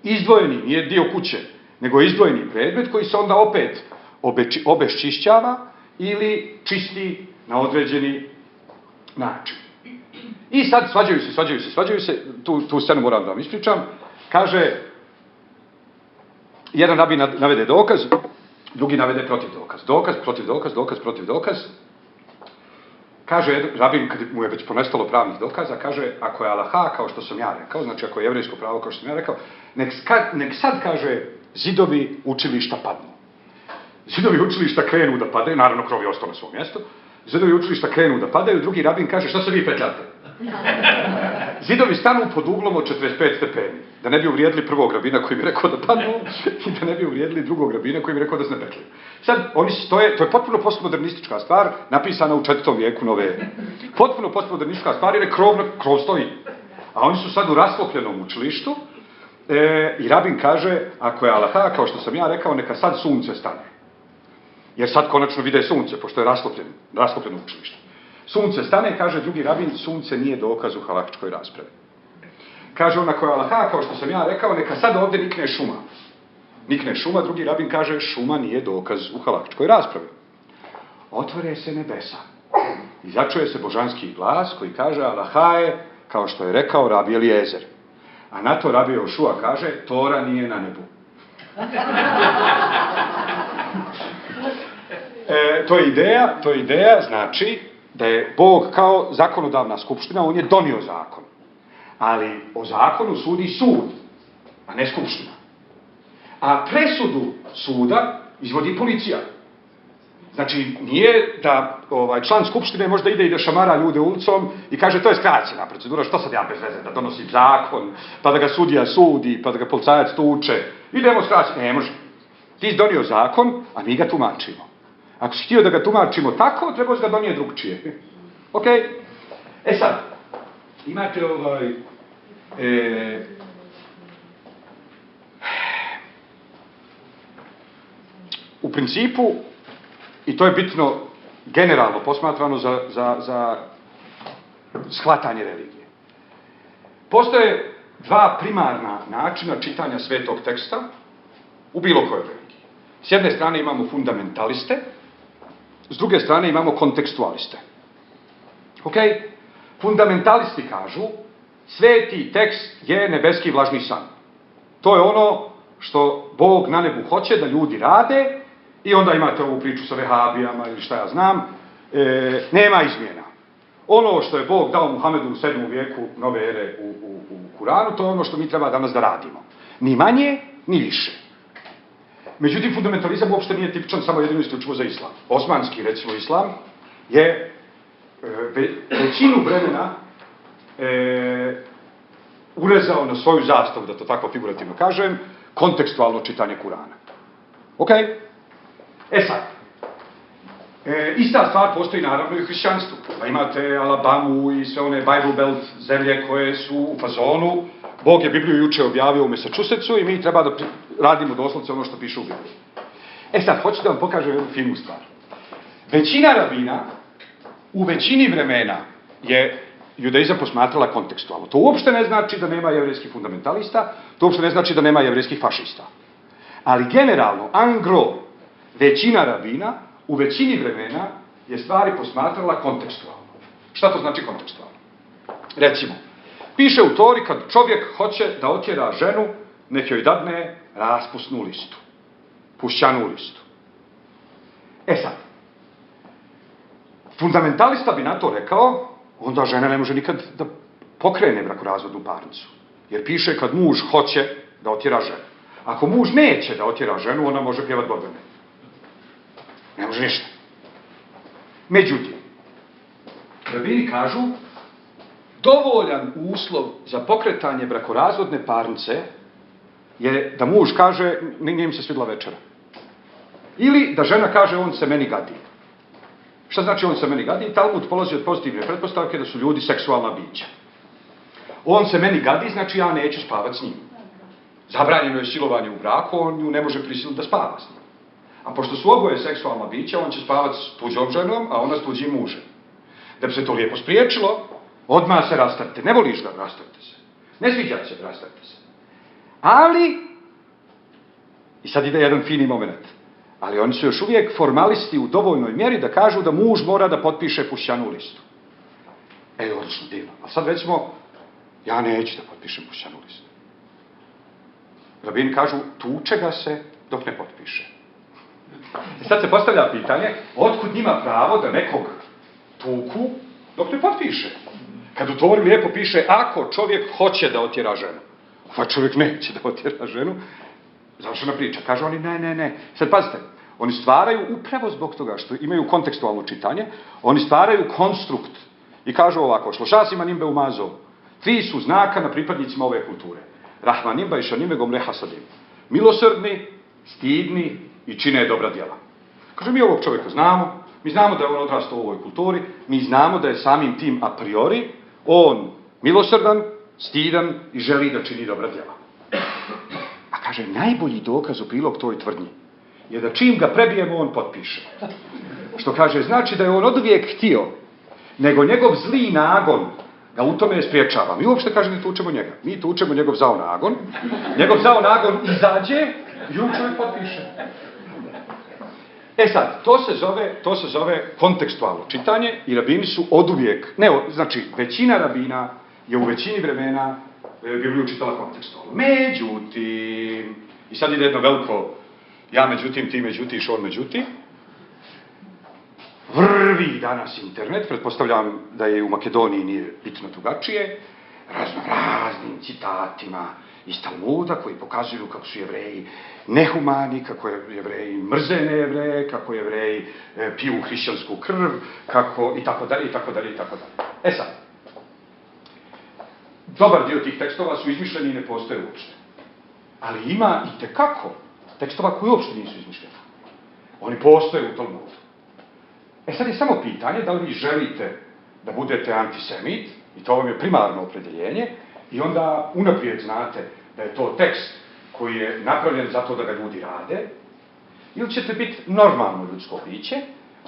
Izdvojeni, nije dio kuće, nego izdvojeni predmet koji se onda opet obeščišćava ili čisti na određeni način. I sad svađaju se, tu scenu moram da vam ispričam, kaže, jedan rabin navede dokaz, drugi navede protiv dokaz. Protiv dokaz. Kaže rabin, kad mu je već ponestalo pravnih dokaza, kaže, ako je alaha, kao što sam ja rekao, znači ako je jevrejsko pravo, kao što sam ja rekao, nek sad, kaže, zidovi učilišta padnu. Zidovi učilišta krenu da padaju, naravno krov je ostao na svom mjestu, zidovi učilišta krenu da padaju, drugi rabin kaže, što se vi petljate? Zidovi stanu pod uglom od 45 stepeni, da ne bi uvrijedili prvog rabina koji bi rekao da padnu i da ne bi uvrijedili drugog rabina koji bi rekao da se ne petljaju. Sad, oni stoje, to je potpuno postmodernistička stvar, napisana u 4. vijeku nove ere. Potpuno postmodernistička stvar jer je krov stoji. A oni su sad u rasklopljenom učilištu i rabin kaže, ako je alaha, kao što sam ja rekao, neka sad sunce stane. Jer sad konačno vide sunce, pošto je rasklopljeno učilište. Sunce stane, kaže drugi rabin, sunce nije dokaz u halaktičkoj raspravi. Kaže on, ako je alaha, kao što sam ja rekao, neka sad ovdje nikne šuma. Nikne šuma, drugi rabin kaže, šuma nije dokaz u halaktičkoj raspravi. Otvore se nebesa. I začuje se božanski glas koji kaže, alaha je, kao što je rekao Rabi Eliezer. A na to Rabi Jošua kaže, Tora nije na nebu. To je ideja, znači da je Bog kao zakonodavna skupština, on je donio zakon. Ali o zakonu sudi sud, a ne skupština. A presudu suda izvodi policija. Znači, nije da član skupštine možda ide i da šamara ljude ulicom i kaže to je skraćena procedura, što sad ja bez veze da donosim zakon, pa da ga sudija sudi, pa da ga policajac tuče. Idemo skraćeno. Ne može. Ti si donio zakon, a mi ga tumačimo. Ako si htio da ga tumačimo tako, treba se ga donije drugčije. Ok? E sad, imate u principu, i to je bitno generalno posmatrano za shvatanje religije. Postoje dva primarna načina čitanja svetog teksta u bilo kojoj religiji. S jedne strane imamo fundamentaliste, s druge strane imamo kontekstualiste. Ok? Fundamentalisti kažu, sveti tekst je nebeski vlažni san. To je ono što Bog na nebu hoće da ljudi rade i onda imate ovu priču sa vehabijama ili šta ja znam, nema izmjena. Ono što je Bog dao Muhamedu u 7. vijeku nove ere u Kuranu, to je ono što mi treba danas da radimo. Ni manje, ni više. Međutim, fundamentalizam uopšte nije tipičan samo jedino isključivo za islam. Osmanski, recimo, islam je većinu vremena urezao na svoju zastavu, da to tako figurativno kažem, kontekstualno čitanje Kurana. Ok? E sad, Ista stvar postoji naravno i u hrišćanstvu. Pa imate Alabamu i sve one Bible Belt zemlje koje su u fazonu. Bog je Bibliju juče objavio u Massachusettsu i mi treba da radimo doslovce ono što piše u Bibliji. Sad, hoću da vam pokažem jednu finu stvar. Većina rabina u većini vremena je judaizam posmatrala kontekstualno. To uopšte ne znači da nema jevrejskih fundamentalista, to uopšte ne znači da nema jevrejskih fašista. Ali generalno, angro, većina rabina u većini vremena je stvari posmatrala kontekstualno. Šta to znači kontekstualno? Recimo, piše u Tori kad čovjek hoće da otjera ženu, nek joj dadne raspusnu listu. Pušćanu listu. Sad, fundamentalista bi na to rekao, onda žena ne može nikad da pokrene brakorazvodnu parnicu. Jer piše kad muž hoće da otjera ženu. Ako muž neće da otjera ženu, ona može pjevat borbene. Ne može ništa. Međutim, rabini kažu, dovoljan uslov za pokretanje brakorazvodne parnice je da muž kaže, nije im se svidla večera. Ili da žena kaže, on se meni gadi. Šta znači on se meni gadi? Talmud polazi od pozitivne pretpostavke da su ljudi seksualna bića. On se meni gadi, znači ja neću spavati s njim. Zabranjeno je silovanje u braku, on ju ne može prisiliti da spava s njim. A pošto su oboje seksualna bića, on će spavati s tuđom ženom, a ona s tuđim mužem. Da bi se to lijepo spriječilo, odmah se rastavite. Ne voliš da rastavite se. Ne sviđa se, rastavite se. Ali, i sad ide jedan fini moment, ali oni su još uvijek formalisti u dovoljnoj mjeri da kažu da muž mora da potpiše pušćanu listu. Odlično, divno. A sad recimo, ja neću da potpišem pušćanu listu. Rabini kažu, tuče ga se dok ne potpiše. Sad se postavlja pitanje, otkud njima pravo da nekog tuku dok ne potpiše? Kad u Tori lijepo piše, ako čovjek hoće da otjera ženu, a čovjek neće da otjera ženu, završena priča. Kažu oni, ne. Sad pazite, oni stvaraju, upravo zbog toga što imaju kontekstualno čitanje, oni stvaraju konstrukt i kažu ovako, šlošasima nimbe umazov, 3 su znaka na pripadnicima ove kulture. Rahmanimba i šanime gomre hasadim. Milosrdni, stidni i čine dobra djela. Kaže, mi ovog čovjeka znamo, mi znamo da je on odrastao u ovoj kulturi, mi znamo da je samim tim a priori on milosrdan, stidan i želi da čini dobra djela. A kaže, najbolji dokaz u prilog toj tvrdnji je da čim ga prebijemo, on potpiše. Što kaže, znači da je on oduvijek htio, nego njegov zli nagon ga u tome spriječava. Mi uopšte, kaže, ne tučemo njega. Mi tučemo njegov zao nagon izađe i on čovjek potpiše. Sad, to se zove kontekstualno čitanje i rabini su oduvijek, znači, većina rabina je u većini vremena Bibliju čitala kontekstualno. Međutim, i sad ide jedno veliko, ja međutim, ti međutiš, on međutim, vrvi danas internet, pretpostavljam da je u Makedoniji nije bitno drugačije, raznim citatima iz Talmuda koji pokazuju kako su Jevreji nehumani, kako Jevreji mrze nejevreje, kako Jevreji piju hrišćansku krv, kako i tako dalje. Sad, dobar dio tih tekstova su izmišljeni i ne postoje uopšte. Ali ima i tekako tekstova koji uopšte nisu izmišljeni. Oni postoje u Talmudu. Sad je samo pitanje da li vi želite da budete antisemit, i to vam je primarno opredjeljenje, i onda unaprijed znate da je to tekst koji je napravljen zato da ga ljudi rade, ili ćete biti normalno ljudsko biće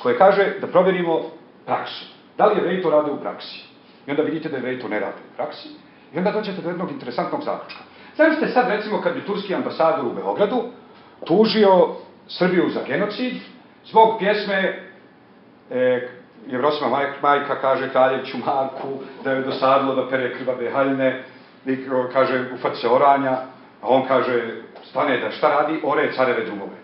koje kaže da provjerimo praksu. Da li Jevreji to rade u praksi? I onda vidite da Jevreji to ne rade u praksi. I onda dođete do jednog interesantnog zaključka. Zamislite sad recimo kad bi turski ambasador u Beogradu tužio Srbiju za genocid zbog pjesme Jevrosima majka kaže kraljeviću Marku da je dosadilo da pere krvave haljne i kaže ufat se oranja, a on kaže stane da šta radi? Ore careve drumove.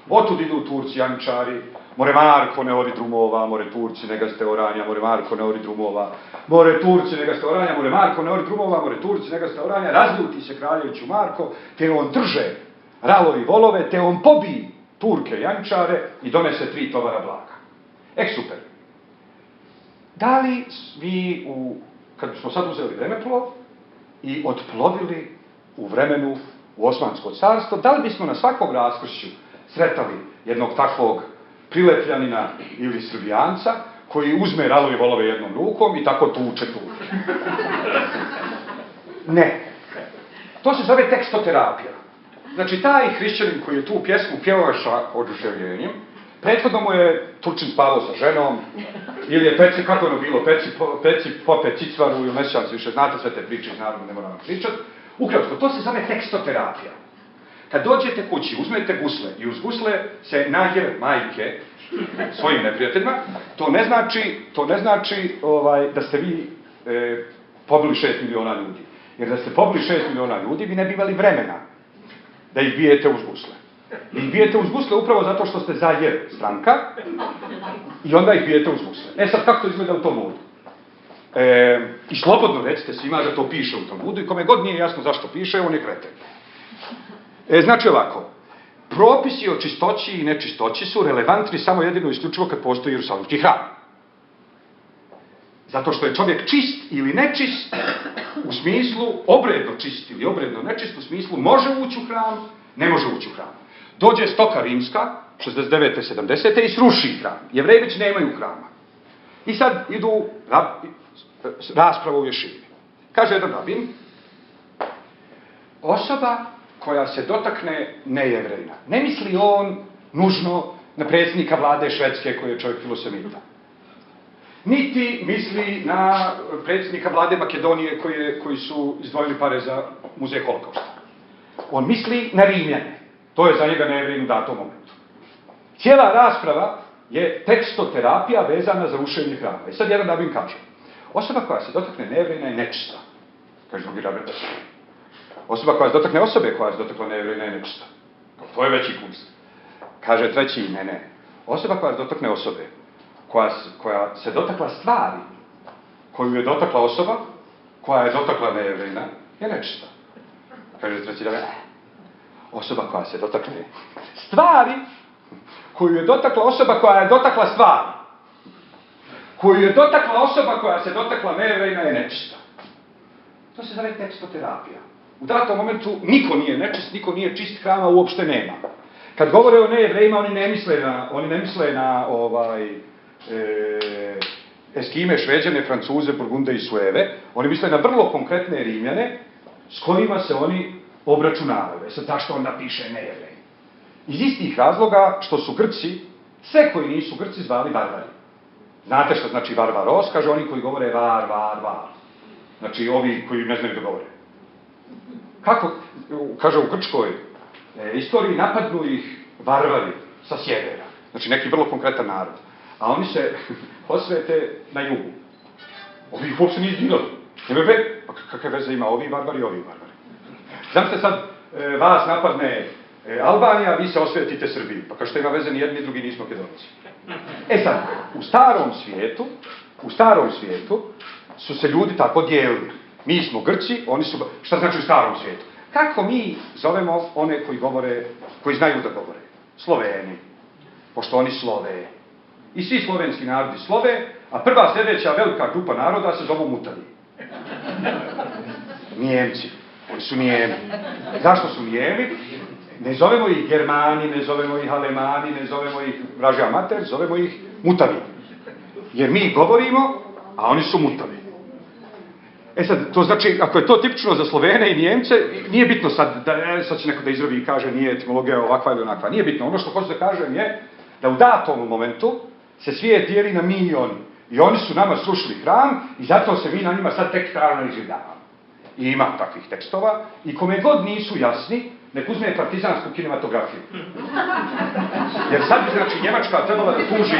Otud idu Turci, jančari, more Marko ne ori drumova, more Turci ne gaste oranja, more Marko ne ori drumova, more Turci ne gaste oranja, more Marko ne ori drumova, more Turci ne gaste oranja, razljuti se kraljeviću Marko, te on drže ralovi volove, te on pobiji Turke jančare i donese 3 tovara blaga. Super. Da li vi, kad smo sad uzeli vremeplov i otplovili u vremenu u Osmansko carstvo, da li bismo na svakom raskršću sretali jednog takvog Prilepljanina ili Srbijanca, koji uzme ralove volove jednom rukom i tako tuče. Ne. To se zove tekstoterapija. Znači, taj hrišćanin koji je tu pjesmu pjevao sa oduševljenjem, prethodno mu je Turčin spavao sa ženom, ili je peci, kako je ono bilo, peci pope cicvaru ili ne sjećam se više, znate sve te priče, naravno ne moram pričat. Ukratko, to se zove tekstoterapija. Kad dođete kući, uzmete gusle i uz gusle se nađe majke svojim neprijateljima, to ne znači da ste vi pobili 6 miliona ljudi. Jer da ste pobili 6 miliona ljudi, vi ne bi imali vremena da ih bijete uz gusle. Vi ih bijete uz gusle upravo zato što ste zajer stranka i onda ih bijete uz gusle. Sad, kako to izgleda u tom udu? I slobodno recite svima da to piše u tom udu i kome god nije jasno zašto piše, on je kreten. Znači ovako, propisi o čistoći i nečistoći su relevantni samo jedino i isključivo kad postoji Jerusalimski hram. Zato što je čovjek čist ili nečist u smislu, obredno čist ili obredno nečist u smislu može ući u hram, ne može ući u hram. Dođe stoka rimska, 69. 70. i sruši hram. Jevreji već nemaju hrama. I sad idu rasprava u Ješivi. Kaže jedan rabin, osoba koja se dotakne nejevrejna. Ne misli on nužno na predsjednika vlade Švedske koji je čovjek filosemita. Niti misli na predsjednika vlade Makedonije koji su izdvojili pare za muzej Holokausta. On misli na Rimljane. To je za njega nejevrejn u datom momentu. Cijela rasprava je tekstoterapija vezana za rušenje hrama. I sad jedan rabin kaže, osoba koja se dotakne nejevrejna je nečista. Kaže drugi rabin. Osoba koja se dotakne osobe koja se dotakla nejevrejna je nečista. To je veći kunst. Kaže treći, ne. Osoba koja se dotakne osobe, koja se dotakla stvari, koju je dotakla osoba, koja je dotakla nejevrejna, je nečista. Kaže treći rabin, osoba koja se dotakne stvari, koju je dotakla osoba koja je dotakla stvari, koju je dotakla osoba koja se dotakla nejevrejna je nečista. To se zove tekstoterapija. U datom momentu niko nije nečist, niko nije čist, hrama uopšte nema. Kad govore o nejevrejima, oni ne misle na Eskime, Šveđane, Francuze, Burgunde i Sueve. Oni misle na vrlo konkretne Rimljane s kojima se oni obračunavaju. Sad, zašto on napiše nejevrej? Iz istih razloga što su Grci, sve koji nisu Grci, zvali varvari. Znate što znači varvaros? Kaže oni koji govore var. Znači ovi koji ne znaju da govore. Kako, kaže u grčkoj istoriji, napadnu ih varvari sa sjevera. Znači neki vrlo konkretan narod. A oni se osvete na jugu. Ovi ih uopšte nije izginuli. Pa kakve veze ima ovi varvari. Znate sad, vas napadne Albanija, vi se osvetite Srbiji. Pa kažete ima veze, ni jedni ni drugi nismo Makedonci. Sad, u starom svijetu su se ljudi tako dijelili. Mi smo Grci, oni su... Šta znači u starom svijetu? Kako mi zovemo one koji znaju da govore? Sloveni. Pošto oni slove. I svi slovenski narodi slove, a prva sljedeća velika grupa naroda se zovu Mutavi. Nijemci. Oni su Nijemi. Zašto su Nijemi? Ne zovemo ih Germani, ne zovemo ih Alemani, ne zovemo ih vražja mater, zovemo ih Mutavi. Jer mi govorimo, a oni su Mutavi. Sad, to znači, ako je to tipično za Slovene i Nijemce, nije bitno sad će neko da izrovi i kaže nije etimologija ovakva ili onakva. Nije bitno. Ono što hoću da kažem je da u datom momentu se svijet dijeli na mi i oni. I oni su nama srušili hram i zato se mi na njima sad tekstarno izgledavamo. I ima takvih tekstova i kome god nisu jasni, nek uzme partizansku kinematografiju. Jer sad bi, znači, Njemačka trebala da tuži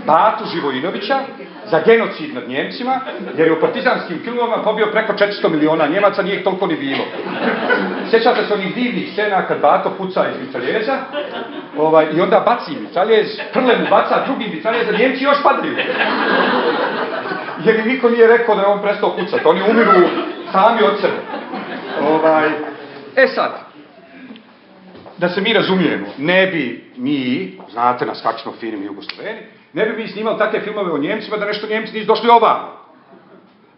Batu Živojinovića za genocid nad Njemcima, jer je u partizanskim filmovima pobio preko 400 miliona Njemaca, nije ih toliko ni bilo. Sjećate se onih divnih scena kad Bato puca iz mitraljeza i onda baci mitraljez, prle mu baca drugi mitraljez, a Njemci još padaju. Jer im niko nije rekao da je on prestao pucati, oni umiru sami od sebe. Sad, da se mi razumijemo, ne bi mi, znate nas kak smo fini mi Jugosloveni, ne bi mi snimali takve filmove o Njemcima da nešto Njemci nisu došli ovamo.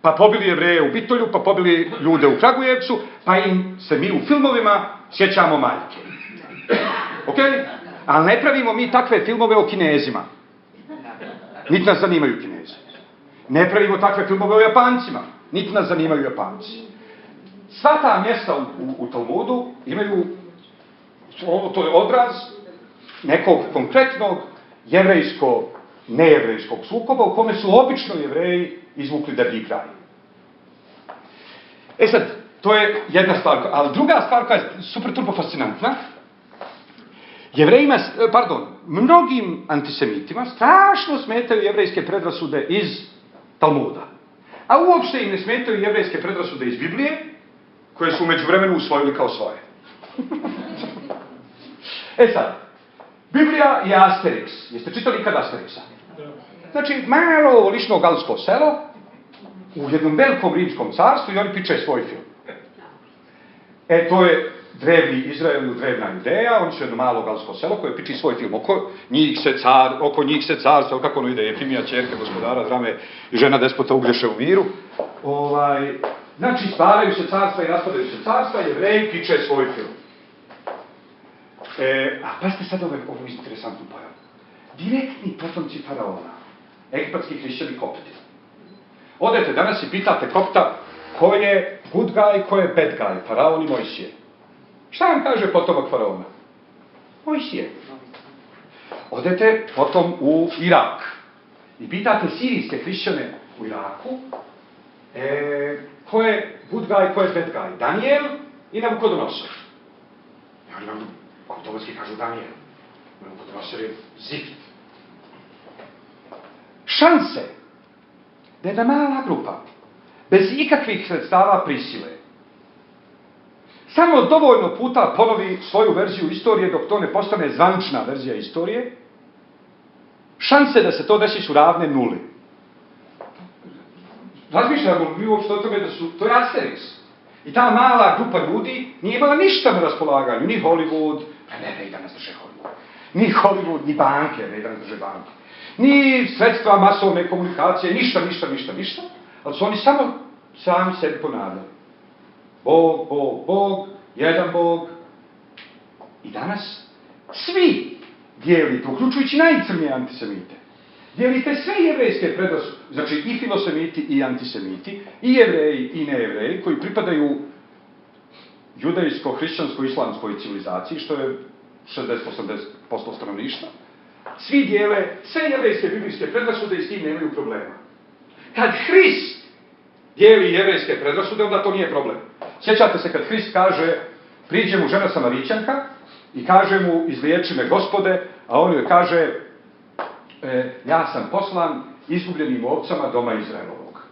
Pa pobili Jevreje u Bitolju, pa pobili ljude u Kragujevcu, pa im se mi u filmovima sjećamo majke. Ok? Ali ne pravimo mi takve filmove o Kinezima. Niti nas zanimaju Kinezi. Ne pravimo takve filmove o Japancima. Niti nas zanimaju Japanci. Sva ta mjesta u Talmudu imaju, to je odraz nekog konkretnog jevrejsko-nejevrejskog sukoba u kome su obično Jevreji izvukli deblji kraj. Sad, to je jedna stvar, ali druga stvar koja je super turbo fascinantna, mnogim antisemitima strašno smetaju jevrejske predrasude iz Talmuda. A uopšte im ne smetaju jevrejske predrasude iz Biblije, koje su u međuvremenu usvojili kao svoje. Sad, Biblija je Asterix. Jeste čitali ikad Asterixa? Znači, malo lično galsko selo, u jednom velikom rimskom carstvu i oni piče svoj film. To je drevni Izrael, drevna Judeja, oni su jedno malo galsko selo koje piči svoj film. Oko njih se carstvo, kako ono ide, Jefimija, ćerka, gospodara, drame i žena despota uglješe u miru. Znači, stvaraju se carstva i raspadaju se carstva, Jevreji piče svoj film. Pazite sad ovu interesantnu pojavu. Direktni potomci faraona, egipatski hrišćani kopti. Odete danas i pitate kopta ko je good guy, ko je bad guy, faraon i Mojsije. Šta vam kaže potomak faraona? Mojsije. Odete potom u Irak i pitate sirijske hrišćane u Iraku ko je good guy, ko je bad guy, Daniel i Nabukodonosor. I oni vam automatski kažu Daniel. Nabukodonosor je Zift. Šanse da jedna mala grupa, bez ikakvih sredstava prisile, samo dovoljno puta ponovi svoju verziju istorije dok to ne postane zvanična verzija istorije, šanse da se to desi su ravne nuli. Razmišljamo mi uopšte o tome da su, to je Asterix. I ta mala grupa ljudi nije imala ništa na raspolaganju, ni Hollywood, ne danas drže Hollywood, ni Hollywood, ni banke, ne danas drže banke, ni sredstva masovne komunikacije, ništa, ali su oni sami sebi ponavljali. Bog, jedan Bog. I danas svi dijelite, uključujući najcrnije antisemite, dijelite sve jevrejske predrasude, znači i filosemiti i antisemiti, i jevreji i nejevreji, koji pripadaju judejsko-hrišćansko-islamskoj civilizaciji, što je 60-80% stanovništva, svi dijele sve jevrejske biblijske predrasude i s tim nemaju problema. Kad Hrist dijeli jevrejske predrasude, onda to nije problem. Sjećate se kad Hrist kaže, priđe mu žena Samarićanka i kaže mu, izliječi me Gospode, a on joj kaže, ja sam poslan izgubljenim ovcama doma Izraelovog.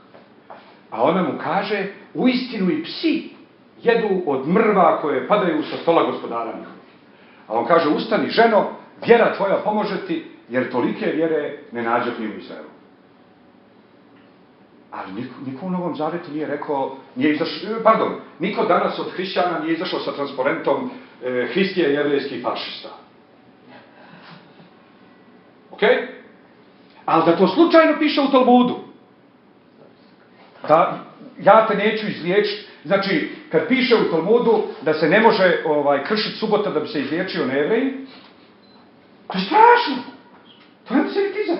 A ona mu kaže, uistinu i psi jedu od mrva koje padaju sa stola gospodara njihovih. A on kaže, ustani ženo, vjera tvoja pomože ti, jer tolike vjere ne nađe ni u Izraelu. Ali niko u Novom Zavetu nije rekao, niko danas od hrišćana nije izašao sa transparentom Hrist je jevrejski fašista. Okej? Ali da to slučajno piše u Talmudu, da ja te neću izliječiti, znači, kad piše u Talmudu da se ne može kršiti subota da bi se izliječio nejevrej, to je strašno. To je antisemitizam.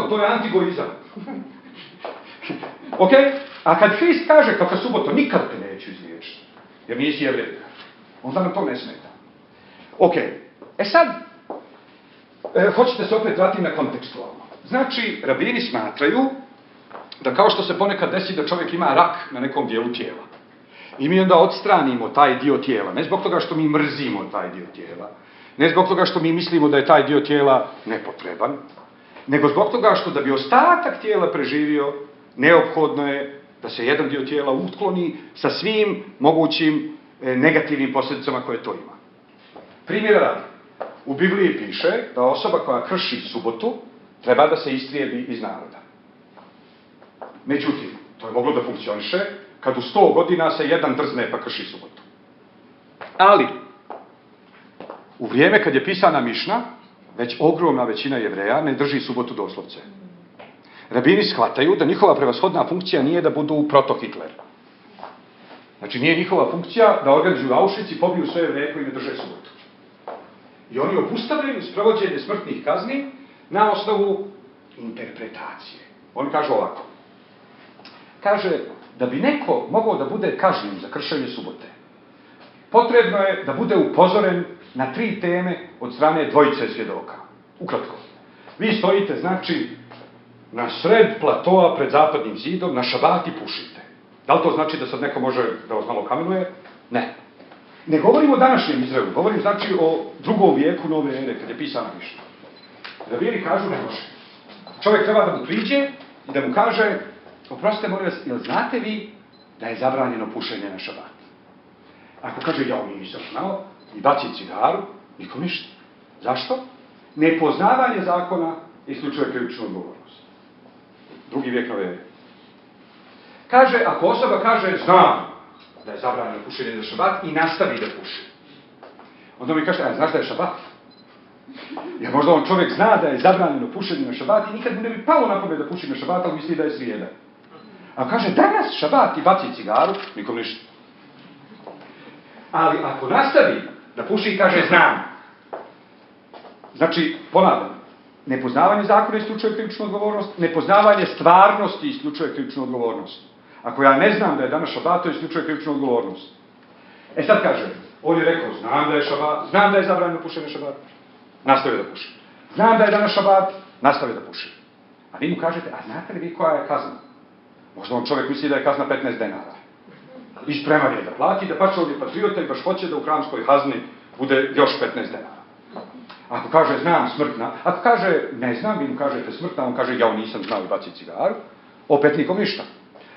To je antigoizam. Ok? A kad Hrist kaže kako suboto nikad te neću izliječiti, jer nisi jevrej, onda nam to ne smeta. Ok. Sad, hoćete se opet vratiti na kontekstualno. Znači, rabini smatraju da kao što se ponekad desi da čovjek ima rak na nekom dijelu tijela. I mi onda odstranimo taj dio tijela. Ne zbog toga što mi mrzimo taj dio tijela. Ne zbog toga što mi mislimo da je taj dio tijela nepotreban. Nego zbog toga što da bi ostatak tijela preživio, neophodno je da se jedan dio tijela utkloni sa svim mogućim negativnim posljedicama koje to ima. Primjera radi. U Bibliji piše da osoba koja krši subotu treba da se istrijebi iz naroda. Međutim, to je moglo da funkcioniše kad u 100 godina se jedan drzne pa krši subotu. Ali, u vrijeme kad je pisana Mišna, već ogromna većina Jevreja ne drži subotu doslovce. Rabini shvataju da njihova prevashodna funkcija nije da budu proto-Hitler. Znači, nije njihova funkcija da organizuju Auschwitz i pobiju sve Jevreje koji ne drže subotu. I oni obustavljaju sprovođenje smrtnih kazni na osnovu interpretacije. Oni kažu ovako. Kaže, da bi neko mogao da bude kažnjen za kršenje subote, potrebno je da bude upozoren na 3 teme od strane dvojice svjedoka. Ukratko. Vi stojite, znači, na sred platoa pred zapadnim zidom, na šabat i pušite. Da li to znači da sad neko može da vas malo kamenuje? Ne. Ne govorim o današnjem Izraelu, govorim znači o 2. vijeku nove ere, kad je pisana Mišna. Rabini kažu ne može. Čovjek treba da mu priđe i da mu kaže, oprostite, molim vas, jel znate vi da je zabranjeno pušenje na šabat? Ako kaže, ja nisam znao, i baci cigaru, nikom ništa. Zašto? Nepoznavanje zakona isključuje krivičnu odgovornost. 2. vijek nove ere. Kaže, ako osoba kaže, znam da je zabranjeno pušenje na šabat i nastavi da puši. Onda mi kaže, znaš da je šabat? Jer možda on čovjek zna da je zabranjeno pušenje na šabat i nikad mu ne bi palo na pamet da puši na šabat, ali misli da je srijeda. A kaže, danas šabat i baci cigaru, nikom ništa. Ali ako nastavi da puši i kaže, znam. Znači, ponavljam, nepoznavanje zakona isključuje krivičnu odgovornost, nepoznavanje stvarnosti isključuje krivičnu odgovornost. Ako ja ne znam da je danas šabat, to isključuje krivičnu odgovornost. E sad kaže, on je rekao, znam da je šabat, znam da je zabranjeno pušenje šabat, nastavi da puši. Znam da je danas šabat, nastavi da puši. A vi mu kažete, a znate li vi koja je kazna? Možda on čovjek misli da je kazna 15 denara. I spreman je da plati, da pač ovdje patriota i baš hoće da u hramskoj kazni bude još 15 denara. Ako kaže, znam, smrtna, ako kaže, ne znam, vi mu kažete smrtna, on kaže, ja nisam znao i baci cigaru, opet nikom ništa.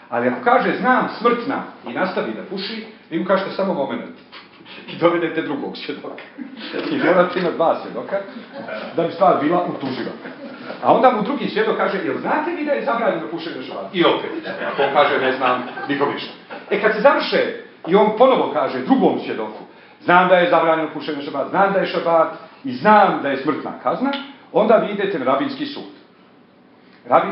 Ali ako kaže, znam, smrtna i nastavi da puši, vi mu kažete samo moment. I dovedete drugog svjedoka. I morate imati 2 svjedoka, da bi stvar bila utuživa. A onda mu drugi svjedok kaže, jel znate vi da je zabranjeno pušenje na šabat? I opet. Ako on kaže, ne znam, nikom ništa. E kad se završe i on ponovo kaže drugom svjedoku, znam da je zabranjeno pušenje na šabat, znam da je šabat i znam da je smrtna kazna, onda vi idete na rabinski sud.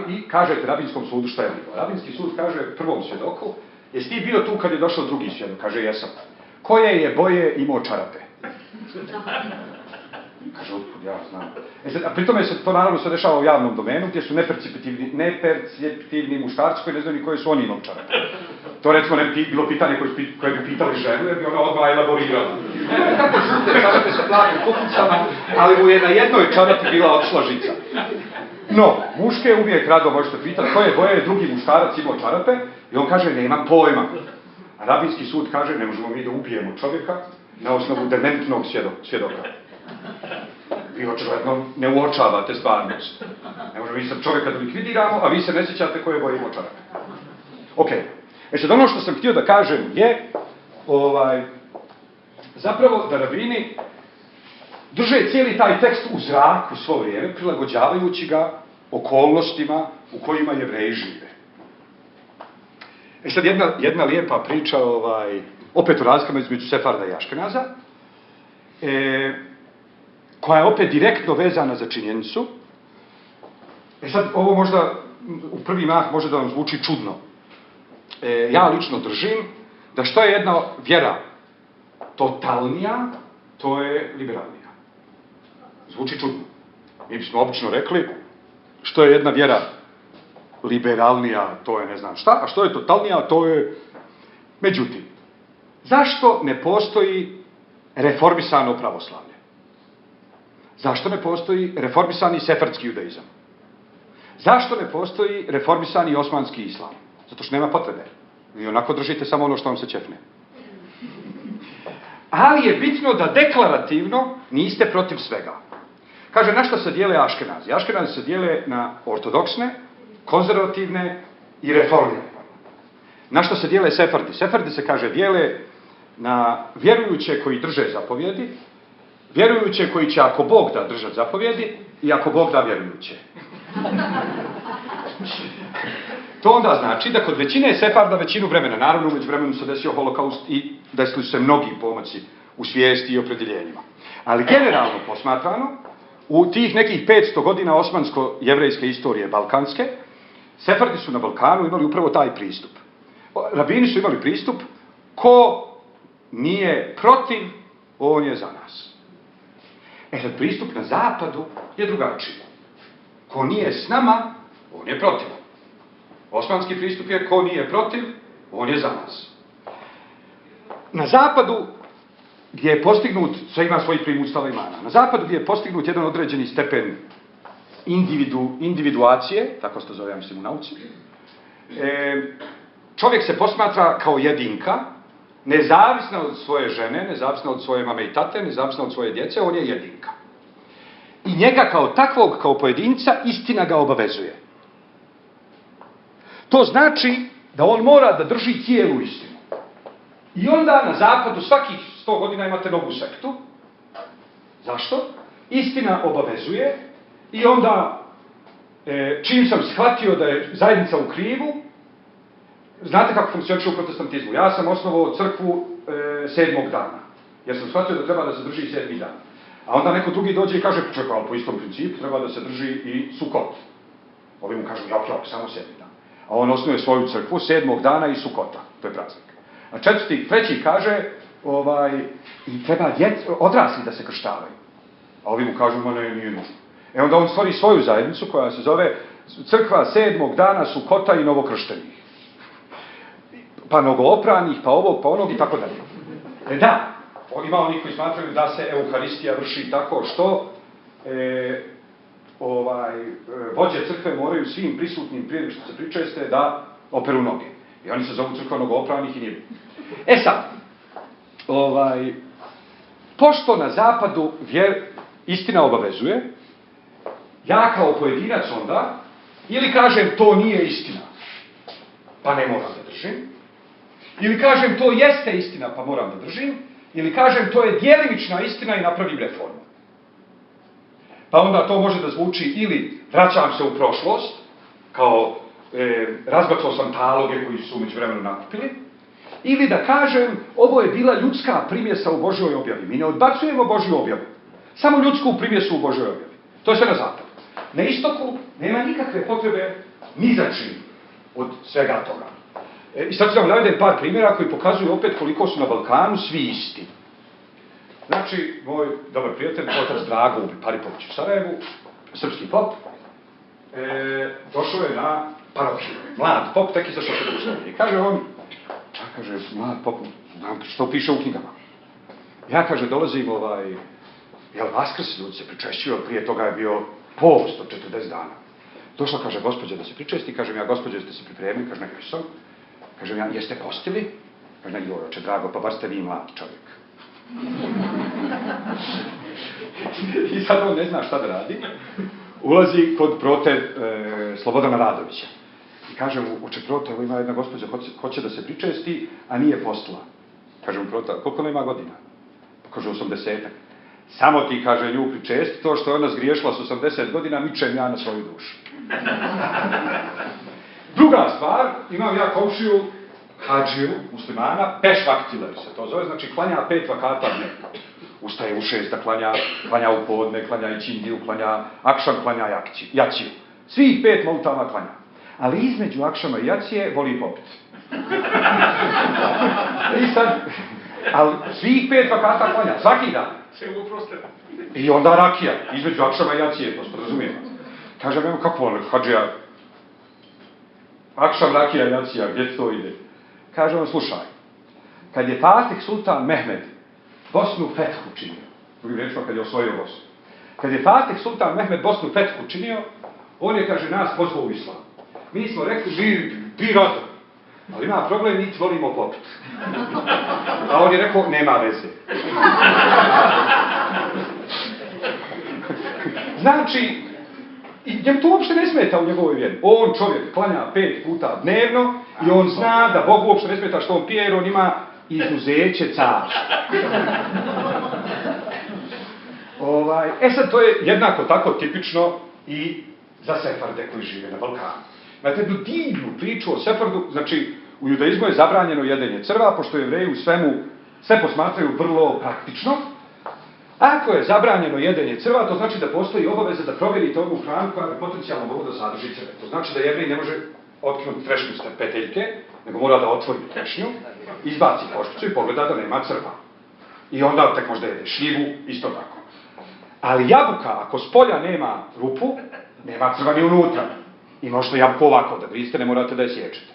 I kažete rabinskom sudu šta je bilo. Rabinski sud kaže prvom svjedoku, jesi ti bio tu kad je došao drugi svjedok? Kaže, jesam. Koje je boje imao čarape? Kaže, otkud, ja znam. A pritome se to naravno se dešava u javnom domenu, gdje su neperceptivni muškarci koji ne znaju ni koje su oni imali čarape. To recimo ne bi bilo pitanje koje bi pitali ženu, jer bi ona odmah elaborirala. Kako su te čarape sa plavim kupucama, ali mu je na jednoj čarapi bila otišla žica. No, muške uvijek rado možete pitati koje boje je drugi muškarac imao čarape i on kaže, nemam pojma. A rabinski sud kaže, ne možemo mi da ubijemo čovjeka na osnovu dementnog svjedoka. Vi očigledno ne uočavate stvarnost. Ne možemo mi sad čovjeka da likvidiramo, a vi se ne sjećate koje boje imao čarape. Ok. Sad ono što sam htio da kažem je, zapravo da rabini drže cijeli taj tekst u zraku svo vrijeme, prilagođavajući ga okolnostima u kojima Jevreji žive. Sad jedna lijepa priča, opet u razlikama između Sefarda i Aškenaza, koja je opet direktno vezana za činjenicu. Sad ovo možda u prvi mah može da vam zvuči čudno. Ja lično držim da što je jedna vjera totalnija, to je liberalnija. Zvuči čudno. Mi bismo obično rekli, što je jedna vjera liberalnija, to je ne znam šta, a što je totalnija, to je... Međutim, zašto ne postoji reformisano pravoslavlje? Zašto ne postoji reformisani sefardski judaizam? Zašto ne postoji reformisani osmanski islam? Zato što nema potrebe. Vi onako držite samo ono što vam se ćefne. Ali je bitno da deklarativno niste protiv svega. Kaže, na što se dijele Aškenazi? Aškenazi se dijele na ortodoksne, konzervativne i reformne. Na što se dijele Sefardi? Sefardi se, kaže, dijele na vjerujuće koji drže zapovjedi, vjerujuće koji će ako Bog da držati zapovjedi i ako Bog da vjerujuće. To onda znači da kod većine Sefarda većinu vremena, naravno umeđu vremenu se desio holokaust i desili su se mnogi pomaci u svijesti i opredjeljenjima. Ali generalno posmatrano, u tih nekih 500 godina osmansko-jevrejske istorije balkanske, Sefardi su na Balkanu imali upravo taj pristup. Rabini su imali pristup, ko nije protiv, on je za nas. Sad, pristup na zapadu je drugačiji. Ko nije s nama, on je protiv. Osmanski pristup je ko nije protiv, on je za nas. Na zapadu gdje je postignut, sve ima svojih primustava i mana, na zapadu gdje je postignut jedan određeni stepen individuacije, tako se to zove, ja mislim, u nauci, čovjek se posmatra kao jedinka, nezavisna od svoje žene, nezavisna od svoje mame i tate, nezavisna od svoje djece, on je jedinka. I njega kao takvog, kao pojedinca, istina ga obavezuje. To znači da on mora da drži cijelu istinu. I onda na zapadu svakih 100 godina imate novu sektu. Zašto? Istina obavezuje i onda čim sam shvatio da je zajednica u krivu, znate kako funkcioniše u protestantizmu. Ja sam osnovao crkvu 7. dana, jer sam shvatio da treba da se drži 7. dan. A onda neko drugi dođe i kaže, čekaj, ali po istom principu treba da se drži i Sukot. Ovi mu kažu, jok, samo 7. dan. A on osnuje svoju crkvu 7. dana i Sukota, to je praznik. A treći kaže, i treba odrasli da se krštavaju. A ovi mu kažu, ma ne, nije nužno. Onda on stvori svoju zajednicu koja se zove crkva 7. dana Sukota i novokrštenih. Pa novoopranih, pa ovog, pa onog i tako dalje. Da, ima oni koji smatraju da se Euharistija vrši tako što vođe crkve moraju svim prisutnim prije što se pričeste da operu noge. I oni se zovu crkva novoopranih i nije. Sad, pošto na zapadu istina obavezuje, ja kao pojedinac onda, ili kažem to nije istina, pa ne moram da držim, ili kažem to jeste istina, pa moram da držim, ili kažem to je djelimična istina i napravim reformu. Pa onda to može da zvuči ili vraćam se u prošlost, kao razbacao sam taloge koji su umeđu vremenu nakupili, ili da kažem ovo je bila ljudska primjesa u Božjoj objavi. Mi ne odbacujemo Božju objavu, samo ljudsku primjesu u Božjoj objavi. To je sve na zapadu. Na istoku nema nikakve potrebe ni za čim od svega toga. I sad ću vam navedem par primjera koji pokazuju opet koliko su na Balkanu svi isti. Znači, moj dobar prijatelj, otac Drago Paripović u Sarajevu, srpski pop, došao je na parohiju. Mlad pop, tek izašao se u Sloveniji. Kaže on, mlad pop, što piše u knjigama. Ja, dolazim, Vaskrs, ljudi se pričešćuju, prije toga je bio post od 40 dana. Došla, gospođa da se pričesti, ja, gospođa, jeste se pripremili, ne jesam. Ja, jeste postili? Ne, oče Drago, pa bar ste vi mlad čovjek. I sad on ne zna šta da radi. Ulazi kod Prote Slobodana Radovića. I kaže mu, oče Prote, evo ima jedna gospođa, hoće da se pričesti, a nije postila. Kaže mu Prota, koliko ona ima godina? Pa kaže, 80-ak. Samo ti, nju pričesti, to što je ona zgriješila s 80 godina, mičem ja na svoju dušu. Druga stvar, imam ja komšiju, hadžiju, muslimana, pešvaktiler se to zove, znači klanja 5 vakata dnevno. Ustaje u 6 da klanja u podne, klanja ikindiju, klanja akšam, klanja jaciju. Svih 5 molitava klanja. Ali između akšama i jacije voli popit. I sad, ali svih 5 vakata klanja, svaki dan. I onda rakija, između akšama i jacije, to se razumijemo. Kažem, evo kako on, hadžija, akšam, rakija, jacija, gdje to ide? Kaže on, slušaj, kad je Fatih Sultan Mehmed Bosnu fethu činio, drugim rečima kad je osvojio Bosnu, kad je Fatih Sultan Mehmed Bosnu fethu činio, on je, nas pozvao u islam. Mi smo rekli, vi rado, ali ima problem, mi volimo popit. A on je rekao, nema veze. Znači, njemu to uopšte ne smeta u njegovoj vjeri. On čovjek klanja 5 puta dnevno i on zna da Bogu uopšte ne smeta što on pije, jer on ima izuzeće carstva. Sad to je jednako tako tipično i za Sefarde koji žive na Balkanu. Znate, jednu divnu priču o Sefardu, znači u judaizmu je zabranjeno jedenje crva, pošto Jevreji u svemu sve posmatraju vrlo praktično. Ako je zabranjeno jedenje crva, to znači da postoji obaveza da provjerite ovu hranu koja bi potencijalno mogla da sadrži crve. To znači da Jevrej ne može otknuti trešnju s peteljke, nego mora da otvori trešnju, izbaci koščicu i pogleda da nema crva. I onda tek možda jede šljivu, isto tako. Ali jabuka, ako s polja nema rupu, nema crva ni unutra. I možete jabuku ovako da griste, ne morate da je sječete.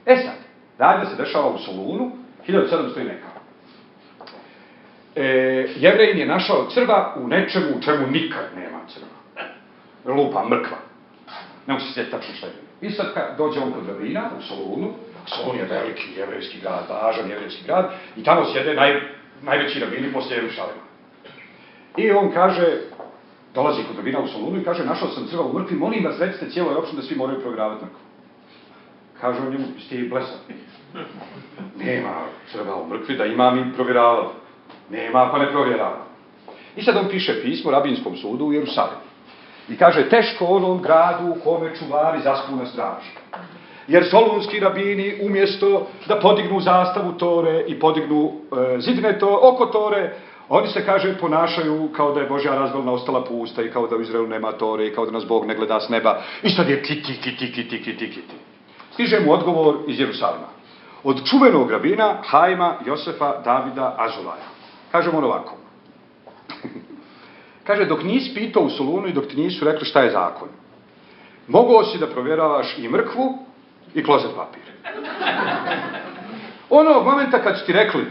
E sad, radnja se dešava u Solunu, 1700 i neka. Jevrejin je našao crva u nečemu u čemu nikad nema crva. Lupa, mrkva. Ne mogu se sjetiti tačno šta je. I sad dođe on kod rabina u Solunu. Solun je veliki jevrejski grad, važan jevrejski grad. I tamo sjede najveći rabini poslije Jerusalima. I on kaže, dolazi kod rabina u Solunu i kaže, našao sam crva u mrkvi, molim vas recite cijeloj opštini da svi moraju provjeravati mrkvu. Kaže on njemu, ste i blesav. Nema crva u mrkvi, da ima mi provjeravati. Nema, pa ne provjerava. I sad on piše pismo rabinskom sudu u Jerusalimu. I kaže, teško onom gradu u kome čuvari zaspu na straži. Jer solunski rabini umjesto da podignu zastavu Tore i podignu zidine oko Tore, oni se, kaže, ponašaju kao da je Božja razgolna ostala pusta i kao da u Izraelu nema Tore i kao da nas Bog ne gleda s neba. I sad je kiti. Stiže mu odgovor iz Jerusalima. Od čuvenog rabina Hajma, Josefa, Davida, Azulaja. Kaže mu on ovako. Kaže, dok nisi pitao u Solunu i dok ti nisu rekli šta je zakon, mogao si da provjeravaš i mrkvu i klozet papir. Onog momenta kad su ti rekli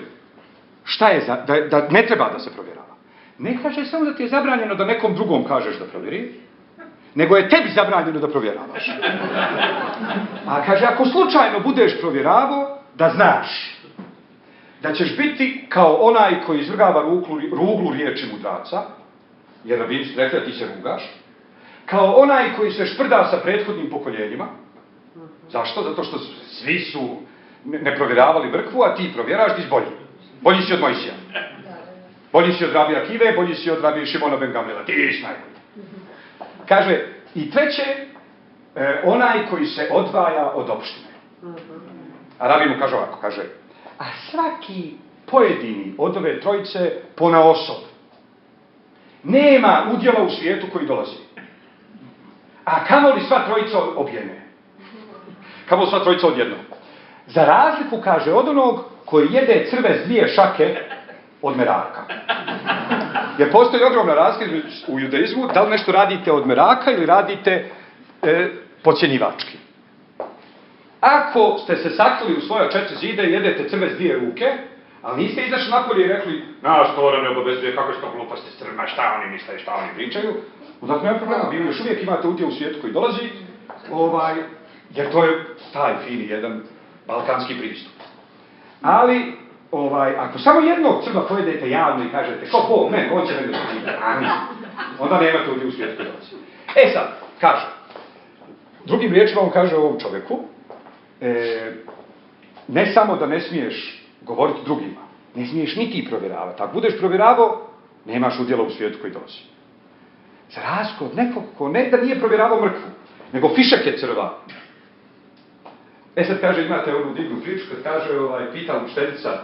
šta je da ne treba da se provjerava. Ne kaže samo da ti je zabranjeno da nekom drugom kažeš da provjeri, nego je tebi zabranjeno da provjeravaš. A kaže, ako slučajno budeš provjeravao, da znaš da ćeš biti kao onaj koji izvrgava ruglu riječi mudraca, jer rabini su rekli da ti se rugaš, kao onaj koji se šprda sa prethodnim pokoljenjima. Zašto? Zato što svi su ne provjeravali mrkvu, a ti provjeraš, ti si bolji. Bolji si od Mojsija. Bolji si od Rabija Akive, bolji si od Rabija Šimona ben Gamlijela. Ti si najbolji. Kaže, i treće, onaj koji se odvaja od opštine. A rabin mu kaže ovako, kaže, a svaki pojedini od ove trojice ponaosob nema udjela u svijetu koji dolazi. A kamoli sva trojica objene. Kamoli sva trojica odjedno. Za razliku, kaže, od onog koji jede crve s 2 šake od meraka. Jer postoji ogromna razlika u judaizmu, da li nešto radite od meraka ili radite podcjenjivački. Ako ste se sakrili u svoja 4 zida i jedete crve s 2 ruke, ali niste izašli napolje i rekli, naš Tora ne obavezuje, kako je to gluposti s crvima, šta oni misle, šta oni pričaju, onda nema problema, vi još uvijek imate udjel u svijetu koji dolazi, jer to je taj fini jedan balkanski pristup. Ali, ako samo jednog crva pojedete javno i kažete, ko Bog, ne, on će meni da onda nemate udjel u svijetu koji dolazi. E sad, kaže, drugim riječima on kaže ovom čovjeku, ne samo da ne smiješ govoriti drugima, ne smiješ ni ti provjeravati. Ako budeš provjeravao, nemaš udjela u svijetu koji dolazi. Za razliku od nekog ko ne da nije provjeravao mrkvu, nego fišak je crva. E sad kaže, imate onu divnu priču, kad kaže, pita učiteljica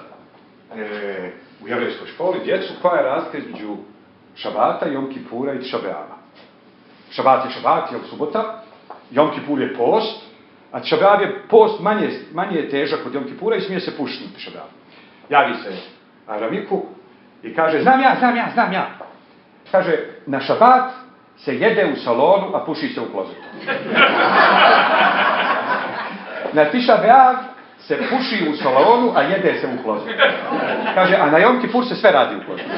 u jevrejskoj školi djecu, koja je razlika između šabata, Jom Kipura i Šabeava. Šabat je šabat, je subota, Jom Kipur je post, a Šabeav je post manje je težak od Jom Kipura i smije se pušiti Šabeav. Javi se Aramiku i kaže, znam ja. Kaže, na šabat se jede u salonu, a puši se u klozetu. Na Tiša Beav se puši u salonu, a jede se u klozetu. Kaže, a na Jom Kipur se sve radi u klozetu.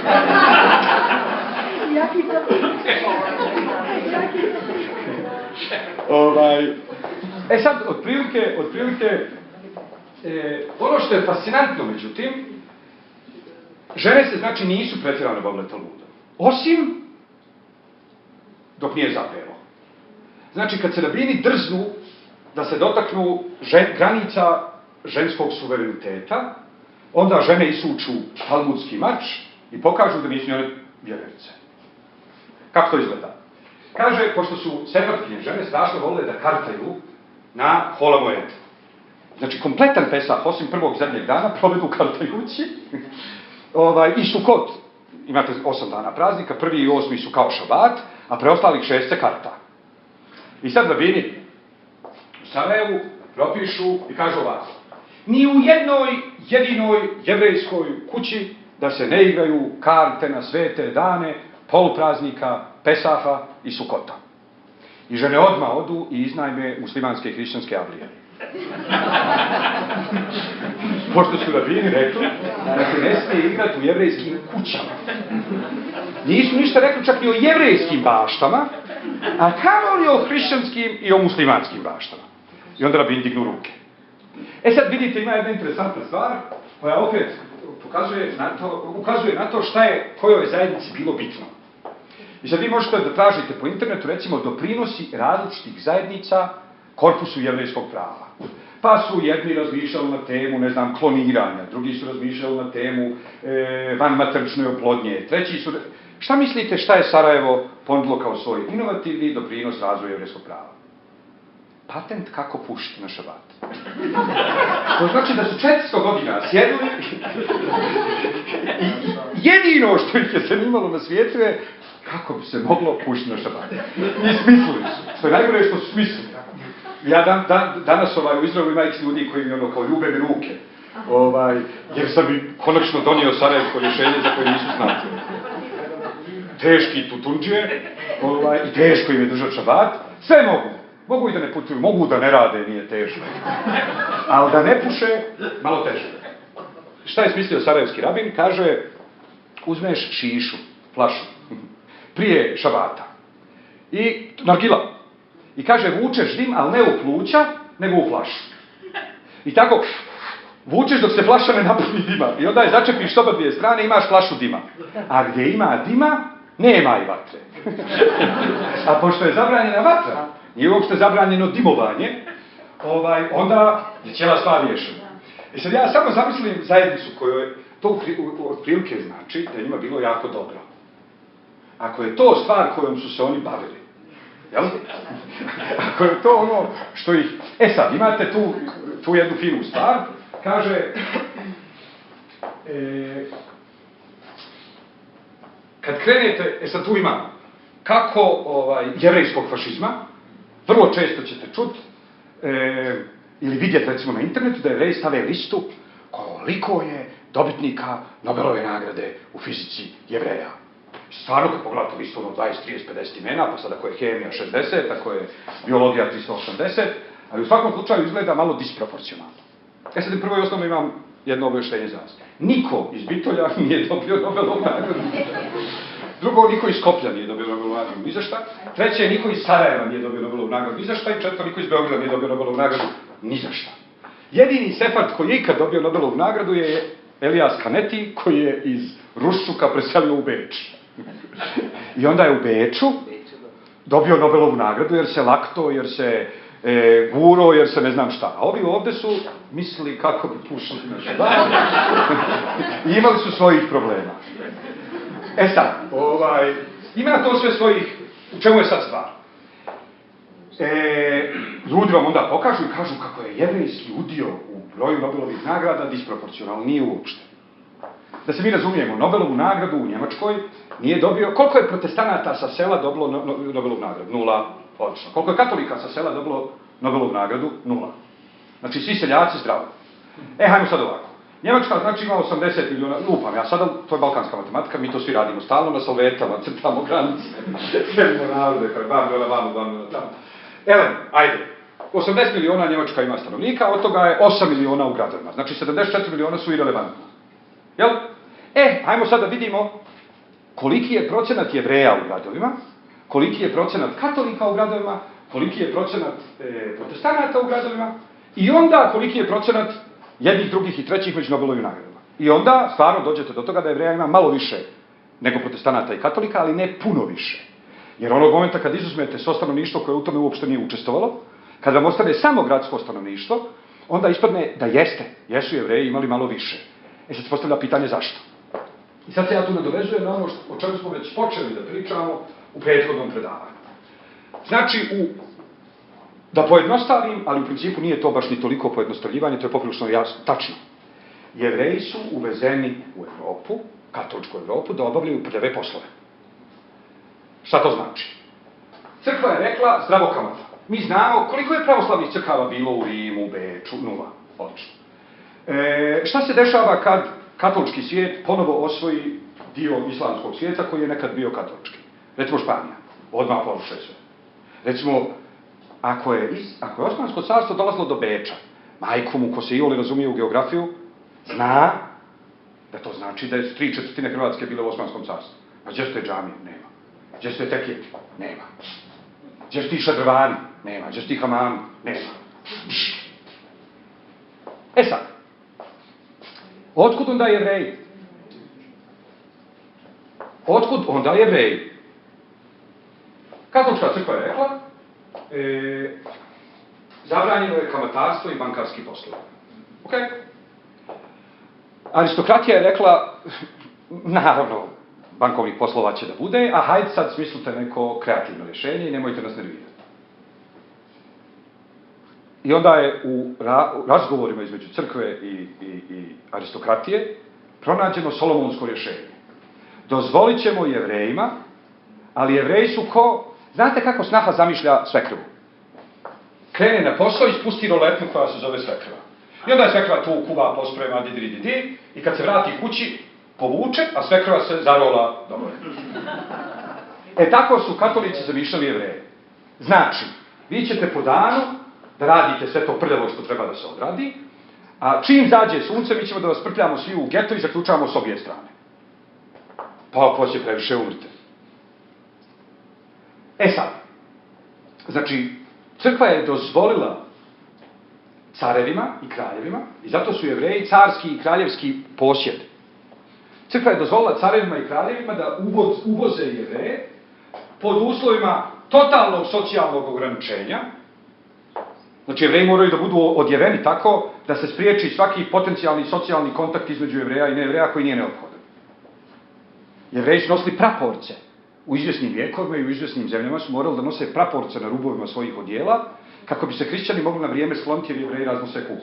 Sad, otprilike, ono što je fascinantno, međutim, žene se, znači, nisu pretjerano bavile Talmudom. Osim dok nije zapelo. Znači, kad se rabini drznu da se dotaknu granica ženskog suvereniteta, onda žene isuču talmudski mač i pokažu da nisu njene vjernice. Kako to izgleda? Kaže, pošto su sefartkinje žene strašno volile da kartaju na Hola Moed. Znači, kompletan Pesah, osim prvog zadnjeg dana, provedu kartajući. I Sukot, imate 8 dana praznika, 1. i 8. su kao šabat, a preostalih 6 se karta. I sad rabini u Sarajevu propišu i kažu ovako. Ni u jednoj jedinoj jevrejskoj kući da se ne igraju karte na svete dane polupraznika, Pesaha i Sukota. I žene odmah odu i iznajme muslimanske i hrišćanske avlije. Pošto su rabini rekli da se ne smije igrati u jevrejskim kućama. Nisu ništa rekli čak i o jevrejskim baštama, a kamoli o hrišćanskim i o muslimanskim baštama. I onda rabini dignu ruke. Sad vidite, ima jedna interesantna stvar koja opet ukazuje na to šta je kojoj zajednici bilo bitno. I sad vi možete da tražite po internetu, recimo, doprinosi različitih zajednica korpusu jevrejskog prava. Pa su jedni razmišljali na temu, ne znam, kloniranja, drugi su razmišljali na temu vanmaterične oplodnje, treći su... Šta mislite šta je Sarajevo ponudilo kao svoj inovativni doprinos razvoju jevrejskog prava? Patent kako pušiti na šabat. To znači da su 400 godina sjedili i jedino što ih je zanimalo na svijetu je kako bi se moglo pušiti na šabat. I smislili su. Što je najgore što su smislili. Ja danas u Izraelu ima ih ljudi koji mi kao ljube mi ruke. Jer sam bi konačno donio sarajevsko rješenje za koje nisu znali. Teški tutunđije i teško im je držati šabat. Sve mogu. Mogu i da ne putuju, mogu da ne rade, nije teško. Ali da ne puše, malo teže. Šta je smislio sarajevski rabin? Kaže, uzmeš šišu, flašu, prije šabata. I nargila. I kaže, vučeš dim, ali ne u pluća, nego u flašu. I tako, vučeš dok se flaša ne napuni dima. I onda je začepiš s oba dvije strane, imaš flašu dima. A gdje ima dima, nema i vatre. A pošto je zabranjena vatra, nije uopšte zabranjeno dimovanje, onda je cijela stvar rješena. I sad ja samo zamislim zajednicu kojoj to otprilike znači da je njima bilo jako dobro. Ako je to stvar kojom su se oni bavili, jel? Ako je to ono što ih... sad, imate tu jednu finu stvar, kaže... kad krenete, sad tu ima kako jevrejskog fašizma, vrlo često ćete čuti ili vidjeti recimo na internetu da Jevreji stave listu koliko je dobitnika Nobelove nagrade u fizici Jevreja. Stvarno, kad pogledate listu, 20, 30, 50 imena, pa sad ako je hemija 60, ako je biologija 380, ali u svakom slučaju izgleda malo disproporcionalno. Sad prvo i osnovno imam jedno obavještenje za vas. Niko iz Bitolja nije dobio Nobelovu nagradu. Drugo, niko iz Skoplja nije dobio Nobelovu nagradu ni za šta. Treće, niko iz Sarajeva nije dobio Nobelovu nagradu ni za šta. I četvrto, niko iz Beograda nije dobio Nobelovu nagradu ni za šta. Jedini Sefard koji je ikad dobio Nobelovu nagradu je Elias Kaneti, koji je iz Ruščuka preselio u Beč. I onda je u Beču dobio Nobelovu nagradu jer se lakto, jer se guro, jer se ne znam šta. A ovi ovde su mislili kako bi pušali na šabat. I imali su svojih problema. Sad, ima to sve svojih... U čemu je sad stvar? Ljudi vam onda pokažu i kažu kako je jevrejski udio u broju Nobelovih nagrada disproporcionalno, nije uopšte. Da se mi razumijemo, Nobelovu nagradu u Njemačkoj nije dobio... Koliko je protestanata sa sela dobilo Nobelovu nagradu? 0. Odlično. Koliko je katolika sa sela dobilo Nobelovu nagradu? 0. Znači, svi seljaci zdravo. Hajmo sad ovako. Njemačka znači ima 80 milijuna, lupam, ja sada, to je balkanska matematika, mi to svi radimo stalno na salvetama, crtamo granice, selimo narode, bar dola vamo, tamo. Ajde, 80 miliona Njemačka ima stanovnika, od toga je 8 miliona u gradovima, znači 74 miliona su irelevantni. Jel? Hajmo sad da vidimo koliki je procenat Jevreja u gradovima, koliki je procenat katolika u gradovima, koliki je procenat protestanata u gradovima i onda koliki je procenat jednih, drugih i trećih među Nobelovim nagradama. I onda stvarno dođete do toga da Jevreja ima malo više nego protestanata i katolika, ali ne puno više. Jer onog momenta kad izuzmete svo stanovništvo koje u tome uopšte nije učestvovalo, kad vam ostane samo gradsko stanovništvo, onda ispadne da jesu Jevreji imali malo više. Sad se postavlja pitanje zašto. I sad se ja tu nadovezujem na ono o čemu smo već počeli da pričamo u prethodnom predavanju. Znači, da pojednostavim, ali u principu nije to baš ni toliko pojednostavljivanje, to je poprilično jasno, tačno. Jevreji su uvezeni u Evropu, katoličku Evropu, da obavljaju prljave poslove. Šta to znači? Crkva je rekla zdravo kamata. Mi znamo koliko je pravoslavnih crkava bilo u Rimu, u Beču, 0. Odlično. Šta se dešava kad katolički svijet ponovo osvoji dio islamskog svijeta koji je nekad bio katolički. Recimo Španija, odmah poruše sve. Recimo, ako je Osmansko carstvo dolazilo do Beča, majko mu, ko se iole razumije u geografiju, zna da to znači da je 3/4 Hrvatske bile u Osmanskom carstvu. A gdje su te džamije? Nema. Gdje su te tekije? Nema. Gdje su ti šadrvani? Nema. Gdje su ti hamami? Nema. E sad, otkud onda Jevreji? Otkud onda Jevreji? Katolička crkva je rekla, zabranjeno je kamatarstvo i bankarski poslovi. Ok? Aristokratija je rekla, naravno, bankovnih poslova će da bude, a hajde sad smislite neko kreativno rješenje i nemojte nas nervirati. I onda je u razgovorima između crkve i aristokratije pronađeno solomonsko rješenje. Dozvolit ćemo Jevrejima, ali Jevreji su ko... Znate kako snaha zamišlja svekrvu? Krene na posao i spusti roletnu koja se zove svekrva. I onda je svekrva tu kuva, posprema, didi, i kad se vrati kući, povuče, a svekrva se zarola dobro. Tako su katolici zamišljali Jevreje. Znači, vi ćete po danu da radite sve to prljavo što treba da se odradi, a čim zađe sunce, mi ćemo da vas prpljamo svi u geto i zaključavamo s obje strane. Pa poslije previše umrite. Sad, znači, crkva je dozvolila carevima i kraljevima, i zato su Jevreji carski i kraljevski posjed. Crkva je dozvolila carevima i kraljevima da uvoze Jevreje pod uslovima totalnog socijalnog ograničenja. Znači, Jevreji moraju da budu odjeveni tako da se spriječi svaki potencijalni socijalni kontakt između Jevreja i nejevreja koji nije neophodan. Jevreji su nosili praporce. U izvjesnim vijekovima i u izvjesnim zemljama su morali da nose praporce na rubovima svojih odijela, kako bi se hrišćani mogli na vrijeme skloniti jer Jevreji raznose kup.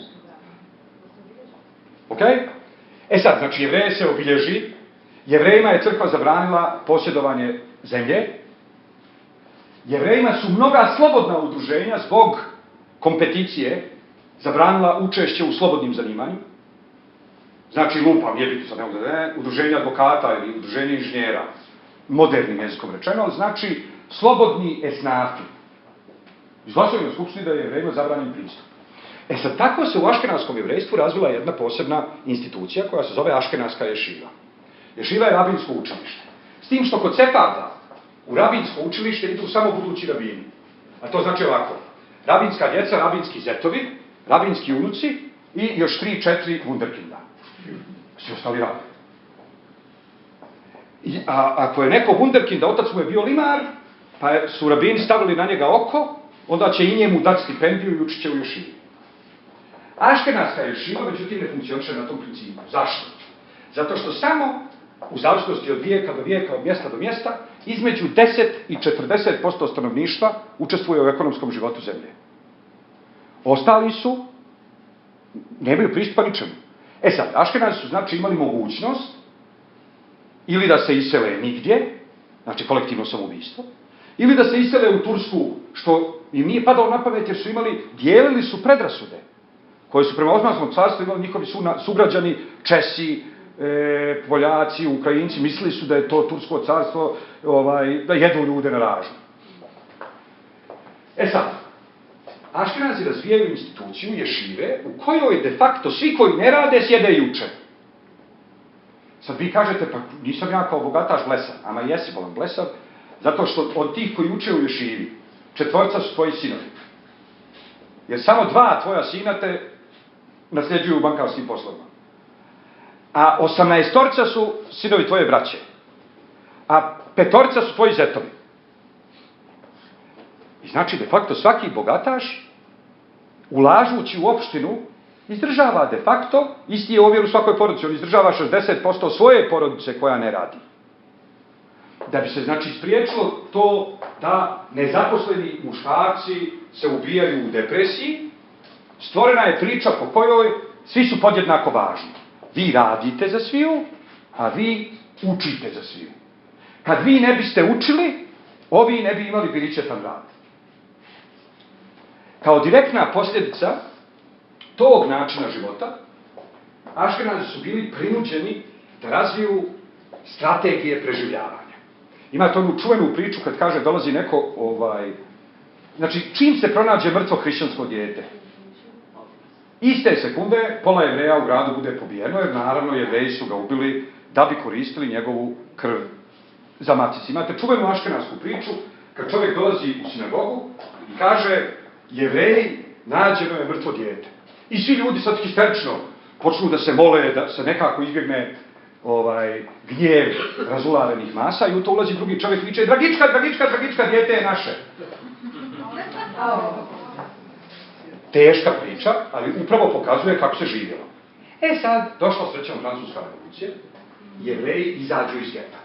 Ok? Sad, znači, Jevreje se obilježi, Jevrejima je crkva zabranila posjedovanje zemlje, Jevrejima su mnoga slobodna udruženja zbog kompeticije zabranila učešće u slobodnim zanimanju. Znači, lupam, udruženje advokata ili udruženje inženjera, modernim jezikom rečeno, ali znači slobodni esnafi. Izglasaju na skupštini da je Jevrejima zabranjen pristup. Sad, tako se u aškenaskom jevrejstvu razvila jedna posebna institucija koja se zove Aškenaska ješiva. Ješiva je rabinsko učilište. S tim što kod Sefarda u rabinsko učilište idu samo budući rabini. A to znači ovako. Rabinska djeca, rabinski zetovi, rabinski unuci i još 3-4 wunderkinda. Svi ostali rabini. A ako je neko wunderkind, otac mu je bio limar, pa su rabini stavili na njega oko, onda će i njemu dati stipendiju i učit će u ješivi. Aškenaska ješiva, međutim, ne funkcioniše na tom principu. Zašto? Zato što samo, u zavisnosti od vijeka do vijeka, od mjesta do mjesta, između 10 i 40% stanovništva učestvuje u ekonomskom životu zemlje. Ostali su, nemaju pristupa ničemu. Sad, Aškenazi su znači imali mogućnost ili da se isele nigdje, znači kolektivno samoubistvo, ili da se isele u Tursku, što im nije padalo na pamet jer su dijelili su predrasude, koje su prema Osmanskom carstvu imali njihovi sugrađani, Česi, Poljaci, Ukrajinci, mislili su da je to Tursko carstvo, da jedu ljude na ražnju. Sad, Aškenazi razvijaju instituciju ješive u kojoj de facto svi koji ne rade sjede i uče. Sad vi kažete, pa nisam ja kao bogataš blesav, ama jesi bolan blesav, zato što od tih koji uče u ješivi, 4 su tvoji sinovi. Jer samo 2 tvoja sina te nasljeđuju u bankarskim poslovima. A 18 su sinovi tvoje braće. A 5 su tvoji zetovi. I znači, de facto, svaki bogataš, ulažući u opštinu, izdržava de facto, isti je ovjer u svakoj porodici, on izdržava 60% svoje porodice koja ne radi. Da bi se, znači, spriječilo to da nezaposleni muškarci se ubijaju u depresiji, stvorena je priča po kojoj svi su podjednako važni. Vi radite za sviju, a vi učite za sviju. Kad vi ne biste učili, ovi ne bi imali biričetan rad. Kao direktna posljedica tog načina života, Aškenazi su bili prinuđeni da razviju strategije preživljavanja. Imate onu čuvenu priču kad kaže dolazi neko, znači čim se pronađe mrtvo hrišćansko dijete, iste sekunde pola Jevreja u gradu bude pobijeno, jer naravno Jevreji su ga ubili da bi koristili njegovu krv za macici. Imate čuvenu aškenasku priču, kad čovjek dolazi u sinagogu i kaže Jevreji, nađeno je mrtvo dijete. I svi ljudi sad histerično počnu da se mole, da se nekako izbjegne gnjev razularenih masa i u to ulazi drugi čovjek i viče Dragička, Dragička, Dragička, dijete je naše. Teška priča, ali upravo pokazuje kako se živjelo. Sad, došla srećom francuska revolucija, Jevreji izađu iz geta.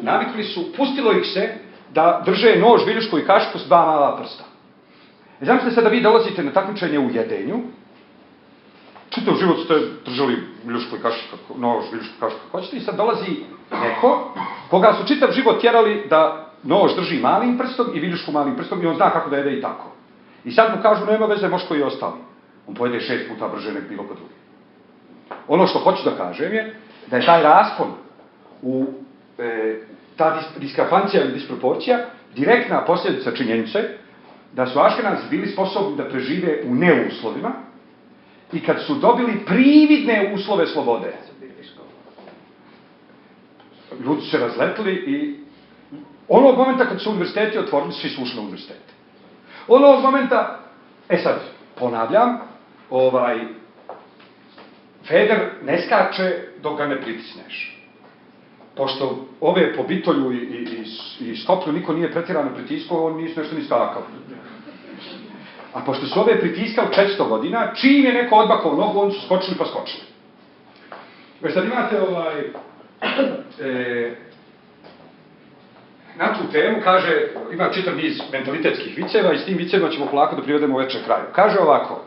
Navikli su, pustilo ih se da drže nož, viljušku i kašku s dva mala prsta. Zamislite sad da vi dolazite na takmičenje u jedenju, čitav život ste držali viljušku i kašku, nož, viljušku i kašku, hoćete, i sad dolazi neko koga su čitav život tjerali da nož drži malim prstom i viljušku malim prstom i on zna kako da jede i tako. I sad mu kažu, nema veze, možeš koji ostali. On pojede 6 puta brže nek bilo kod drugi. Ono što hoću da kažem je da je taj raspon ta diskrepancija ili disproporcija direktna posljedica činjenice da su Aškenazi bili sposobni da prežive u neuslovima i kad su dobili prividne uslove slobode. Ljudi su se razletili i onog momenta kad su univerziteti otvorili, svi su ušli na univerzitete. Onog momenta, sad, ponavljam, Feder ne skače dok ga ne pritisneš. Pošto ove po Bitolju i Skoplju niko nije pretjerano pritiskao, on nisu nešto ni skakao. A pošto su ove pritiskao 400 godina, čim je neko odbakao nogu, oni su skočili pa skočili. Već sad imate na tu temu, kaže, ima čitav niz mentalitetskih viceva i s tim vicevima ćemo polako da privedemo večer kraju. Kaže ovako,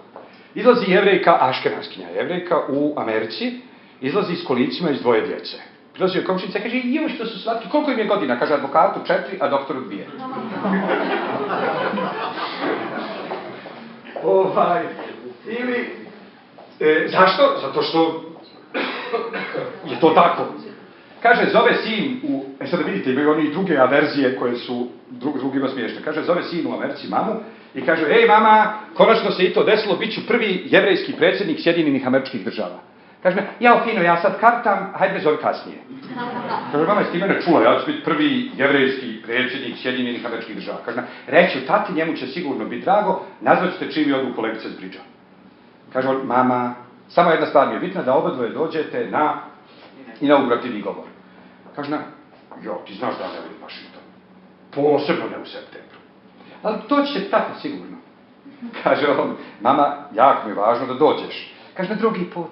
izlazi jevrejka, aškenaskinja jevrejka u Americi, izlazi s kolicima iz 2 djece. Prilazi joj komšinica i kaže, joj što su slatki, koliko im je godina? Kaže, advokatu 4, a doktoru 2. Zašto? Zato što je to tako. Kaže, zove sin sad da vidite, imaju oni druge averzije koje su drugima smiješne. Kaže, zove sin u Americi mamu i kaže, ej mama, konačno se i to desilo, bit ću prvi jevrejski predsjednik Sjedinjenih Američkih Država. Kaže me, jao fino, ja sad kartam, hajde zove kasnije. Kaže, mama, jesi ti mene čula, ja ću biti prvi jevrejski predsjednik Sjedinjenih Američkih Država. Kaže me, reću, tati, njemu će sigurno biti drago, nazvaćete čim je odu kolegice s Bridža. Kaže on, mama, samo jedna stvar mi je bitna, da obadvoje dođete na inaugurativni govor. Kaže na, ti znaš da ne volim Vašington. Posebno ne u septembru. Ali doći će tata sigurno. Kaže on, mama, jako mi je važno da dođeš. Kaže na drugi put.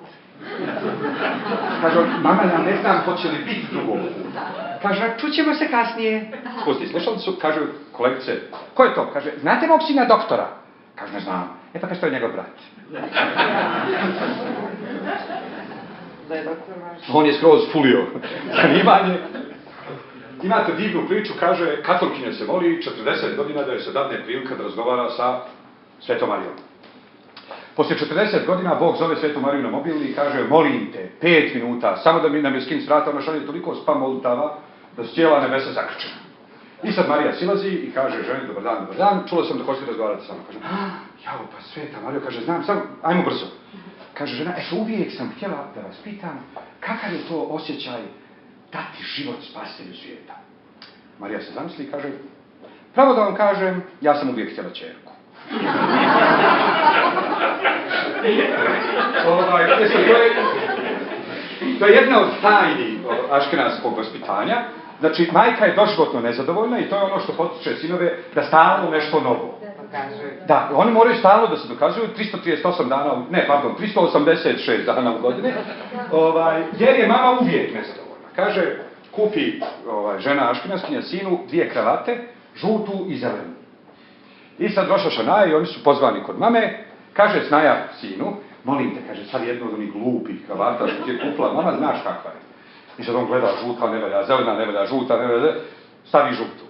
Kaže on, mama, ja ne znam hoće li biti drugog puta. Kaže, čućemo se kasnije. Spusti slušalicu, kaže kolegice, ko je to? Kaže, znate mog sina doktora? Kaže, ne znam. Pa kaže, to je njegov brat. On je skroz fulio zanimanje. Imate divnu priču, kaže, katolkinja se moli 40 godina da joj se dadne prilika da razgovara sa Svetom Marijom. Poslije 40 godina Bog zove Svetu Mariju na mobilni i kaže, molim te, 5 minuta, samo da mi nam je skin s vrata, ona šalje toliko spam molitava da su cijela nebesa zakrčena. I sad Marija silazi i kaže ženi, dobar dan, čula sam da hoćete razgovarati sa mnom. Kaže, jao, pa Sveta Marijo, kaže, znam, samo, ajmo brzo. Kaže žena, uvijek sam htjela da vas pitam, kakav je to osjećaj dati život spasitelju svijeta? Marija se zamisli i kaže, pravo da vam kažem, ja sam uvijek htjela ćerku. To je jedna od tajni aškenaskog vaspitanja. Znači, majka je doživotno nezadovoljna i to je ono što potiče sinove da stalno nešto novo. Da, oni moraju stalno da se dokazuju 386 dana u godine, jer je mama uvijek nezadovoljna. Kaže, kupi žena aškenaskinja sinu 2 kravate, žutu i zelenu. I sad došla Šanaja i oni su pozvani kod mame, kaže Snaja sinu, molim te, kaže, sad jedno od onih glupih kravata što ti je kupila, mama, znaš kakva je. I sad on gleda, žuta ne velja, zelena ne velja, žuta ne velja, stavi žutu.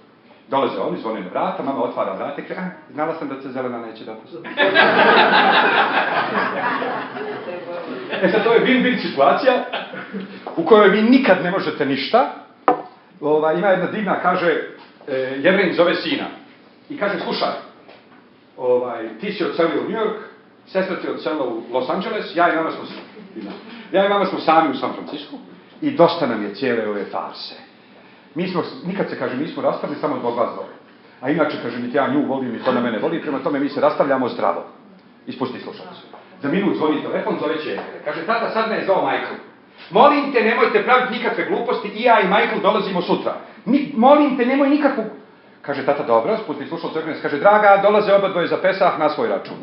Dolaze oni, zvone na vrata, mama otvara vrata i kaže, znala sam da se zelena neće dopustiti. Sad to je win-win situacija. u kojoj vi nikad ne možete ništa. Ima jedna divna, kaže, Jevrej zove sina i kaže, slušaj, ti si odselio u New York, sestra ti odselila u Los Angeles, ja i mama smo sami u San Francisco i dosta nam je cijele ove farse. Nikad se, kaže, nismo rastavili samo zbog vas dvoje. A inače, kaže, niti ja nju volim, ni to na mene voli, prema tome mi se rastavljamo zdravo. Ispusti slušalicu. Za minut zvoni telefon, zove ćerke. Kaže, tata, sad me je zvao Michael. Molim te, nemojte praviti nikakve gluposti, i ja i Michael dolazimo sutra. Molim te, nemoj nikakvu... Kaže, tata, dobro, spusti slušalicu, kaže, draga, dolaze oba dvoje za Pesah na svoj račun.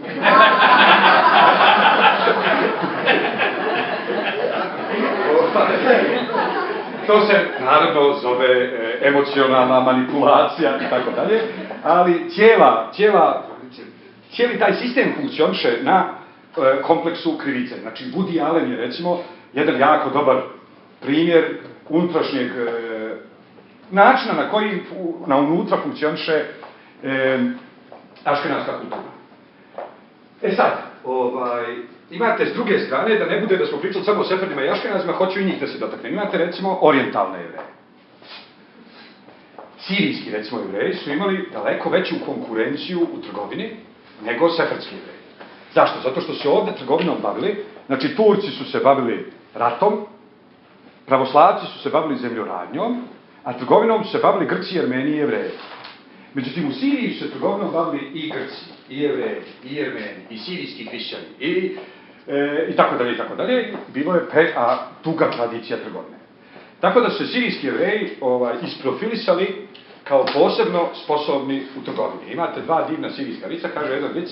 To se, naravno, zove emocionalna manipulacija i tako dalje, ali cijeli taj sistem funkcioniše na kompleksu krivice. Znači, Woody Allen je, recimo, jedan jako dobar primjer unutrašnjeg načina na koji unutra funkcioniše aškenazska kultura. Sad, imate s druge strane, da ne bude da smo pričali samo o Sefardima i Aškenazima, hoću i njih da se dotaknem. Imate, recimo, orijentalne jevreje. Sirijski, recimo, jevreji su imali daleko veću konkurenciju u trgovini nego sefardski jevreji. Zašto? Zato što se ovdje trgovinom bavili, znači Turci su se bavili ratom, pravoslavci su se bavili zemljoradnjom, a trgovinom su se bavili Grci, Armeni i Jevreji. Međutim, u Siriji su se trgovinom bavili i Grci, i Jevreji, i Jermeni, i sirijski hrišćani, i tako dalje, i tako dalje. Bilo je duga tradicija trgovine. Tako da su se sirijski jevreji isprofilisali kao posebno sposobni u trgovini. Imate dva divna sirijska vica, kaže jedan vic,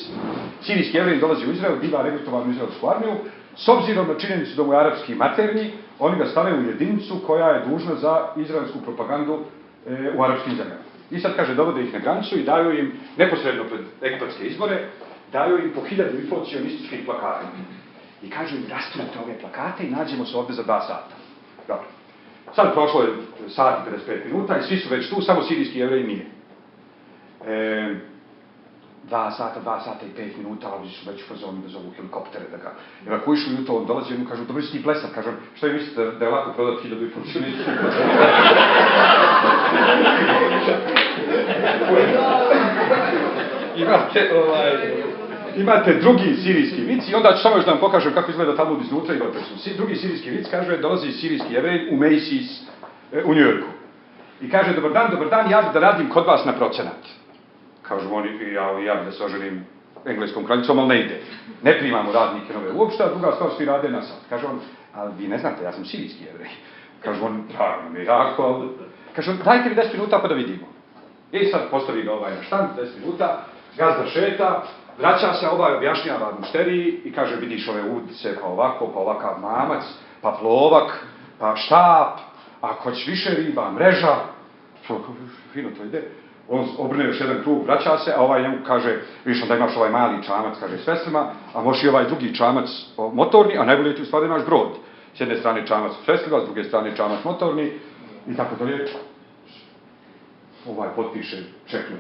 sirijski jevrej dolazi u Izrael, biva regrutovan u izraelsku armiju, s obzirom na činjenicu da mu je arapski maternji, oni ga stave u jedinicu koja je dužna za izraelsku propagandu u arapskim zemljama. I sad, kaže, dovode ih na granicu i daju im, neposredno pred egipatske izbore, daju im po 1500 sionističkih plakata. I kažu im, rasturite ove plakate i nađemo se ovdje za 2 sata. Dobro. Sad prošlo je sat i 55 minuta i svi su već tu, samo sirijski jevreji nije. 2 sata i 5 minuta, ali su već u fazonu da zovu helikoptere, da ga evakuišu i u to on dolazi i on kažu, dobro si ti plesat, kažem, što je mislite da je lako prodati 1500 sionističkih plakata? Imate drugi sirijski vic i onda ću samo još da vam pokažem kako izgleda Talmud iznutra i doprečno. Drugi sirijski vic kaže, dolazi sirijski jevrej u Macy's u New Yorku. I kaže, dobar dan, ja bih da radim kod vas na procenat. Kažu oni, ja bih da se oženim engleskom kraljicom, ali ne ide. Ne primamo radnike nove uopšte, a druga stvar svi rade na sat. Kaže on, ali vi ne znate, ja sam sirijski jevrej. Kaže on, drago mi jako, ali... Kaže on, dajte mi 10 minuta pa da vidimo. I sad postavi ga na štand, 10 minuta, gazda šeta, vraća se, objašnjava mušteriji i kaže, vidiš ove udice, pa ovako, pa ovakav mamac, pa plovak, pa štap, ako hoćeš više riba, mreža, fino to ide. On obrne još jedan krug, vraća se, a ovaj njemu kaže, vidiš onda imaš ovaj mali čamac, kaže, s veslima, a možeš i ovaj drugi čamac motorni, a najbolje ti u stvari imaš brod. S jedne strane čamac s veslima, s druge strane čamac motorni, i tako dalje. Ovaj potpiše ček na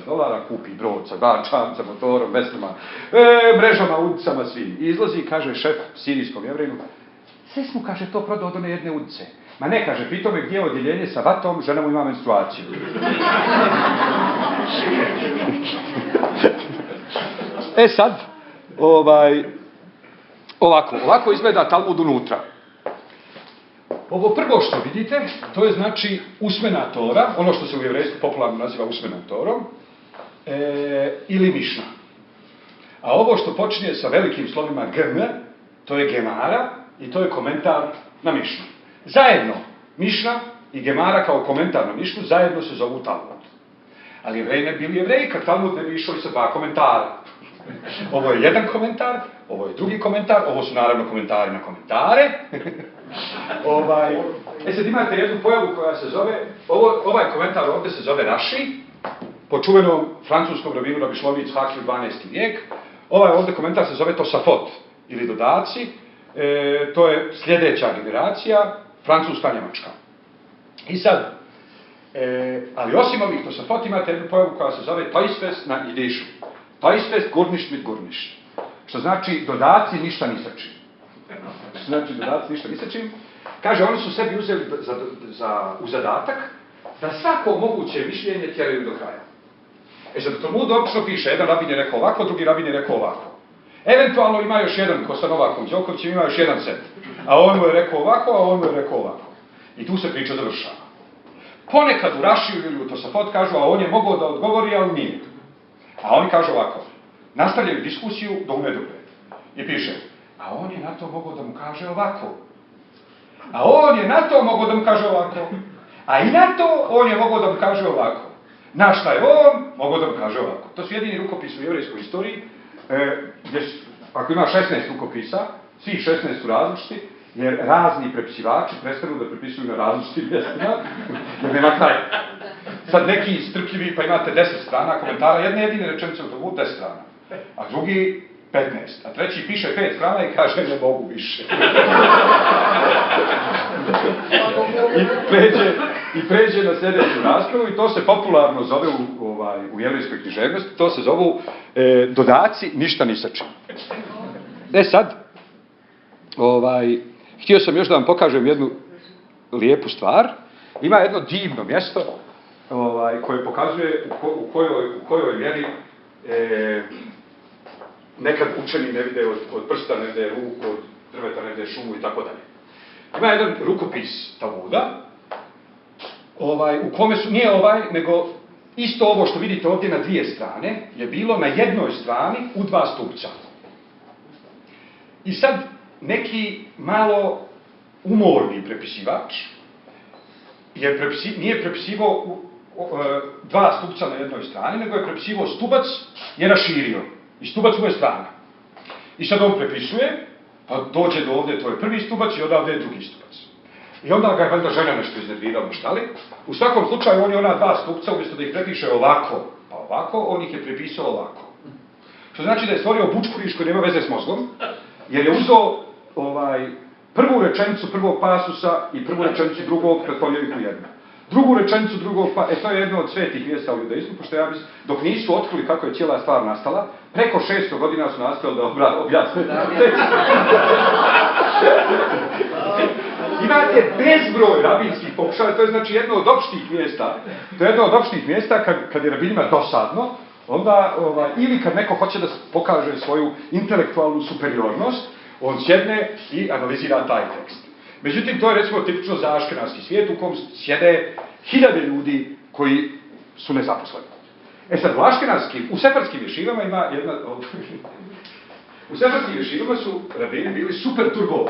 $300,000, kupi brod sa 2 čamca, motorom, veslima, mrežama, udicama, svim. I izlazi i kaže šef sirijskom jevreju, sve smo, kaže, to prodao od one jedne udice. Ma ne, kaže, pitao me gdje je odjeljenje sa vatom, žena mu ima menstruaciju. Sad, ovako izgleda Talmud unutra. Ovo prvo što vidite, to je znači usmena Tora, ono što se u jevrejstvu popularno naziva usmenom Torom, ili Mišna. A ovo što počinje sa velikim slovima GM, to je Gemara i to je komentar na Mišnu. Zajedno, Mišna i Gemara kao komentar na Mišnu, zajedno se zovu Talmud. Ali jevreji ne bili jevreji, kad Talmud ne bi išao i sa 2 komentara. Ovo je jedan komentar, ovo je drugi komentar, ovo su naravno komentari na komentare. Sad imate jednu pojavu koja se zove, ovaj komentar ovdje se zove Raši, po čuvenom francuskom rabinu Rabi Shlomo Yitzhaki u 12. vijek. Ovaj ovdje komentar se zove Tosafot, ili dodaci, to je sljedeća generacija, francuska, njemačka. I sad, ali osim ovih Tosafot imate jednu pojavu koja se zove Toisves na jidišu. Toisves gurništ mit gurništ. Što znači dodaci ništa ni sa čim. Kaže, oni su sebi uzeli u zadatak da svako moguće mišljenje tjeraju do kraja. Sad, u Talmudu obično piše, jedan rabin je rekao ovako, drugi rabin je rekao ovako. Eventualno ima još jedan, ko sa Novakom Đokovićem, ima još jedan set. A on mu je rekao ovako, a on mu je rekao ovako. I tu se priča završava. Ponekad u Rašiju ili u Tosafot kažu, a on je mogao da odgovori, ali nije. A oni kažu ovako, nastavljaju diskusiju do unedogled. I piše, a on je na to mogao da mu kaže ovako. A on je na to mogao da mu kaže ovako. A i na to on je mogao da mu kaže ovako. Na šta je on, mogao da mu kaže ovako. To su jedini rukopisi u jevrejskoj istoriji, gdje ako ima 16 rukopisa, svih 16 su različiti, jer razni prepisivači prestanu da prepisuju na različitim mjestima, jer nema kraja. Sad neki strpljivi, pa imate 10 strana komentara, jedne jedine rečenice u Talmudu 10 strana, a drugi 15, a treći piše 5 strana i kaže ne mogu više. I pređe na sljedeću raspravu i to se popularno zove u jevrejskoj književnosti, to se zovu dodaci ništa ni sa čim. Sad, htio sam još da vam pokažem jednu lijepu stvar. Ima jedno divno mjesto koje pokazuje u kojoj mjeri nekad učeni ne vide od prsta, ne vide ruku, od drveta ne vide šumu i tako dalje. Ima jedan rukopis Talmuda, u kome su, nije nego isto ovo što vidite ovdje na dvije strane, je bilo na jednoj strani u 2 stupca. I sad neki malo umorni prepisivač nije prepisivao 2 stupca na jednoj strani, nego je prepisivao stubac, je raširio. I stubac mu je strana. I sad on prepisuje, pa dođe do ovdje, to je prvi stubac i odavde je drugi stubac. I onda ga je valjda žena nešto iznervirala, šta li? U svakom slučaju on je ona 2 stupca, umjesto da ih prepiše ovako, pa ovako, on ih je prepisao ovako. Što znači da je stvorio bučkuriš koji nema veze s mozgom, jer je uzeo prvu rečenicu prvog pasusa i prvu rečenicu drugog, pretvorio ih u jednu. Drugu rečenicu drugog, to je jedno od svetih mjesta u judaizmu, pošto ja mislim, dok nisu otkrili kako je cijela stvar nastala, preko 600 godina su nastavili da objasne tekst. Imate bezbroj rabinskih pokušaja, to je znači jedno od opštih mjesta. To je jedno od opštih mjesta kad je rabinima dosadno, onda, ili kad neko hoće da pokaže svoju intelektualnu superiornost, on sjedne i analizira taj tekst. Međutim, to je recimo tipično za aškenarski svijet u kom sjede 1000 ljudi koji su nezaposleni. Sad, u sefarskim ješivama ima jedna... U sefarskim ješivama su rabini bili super turbo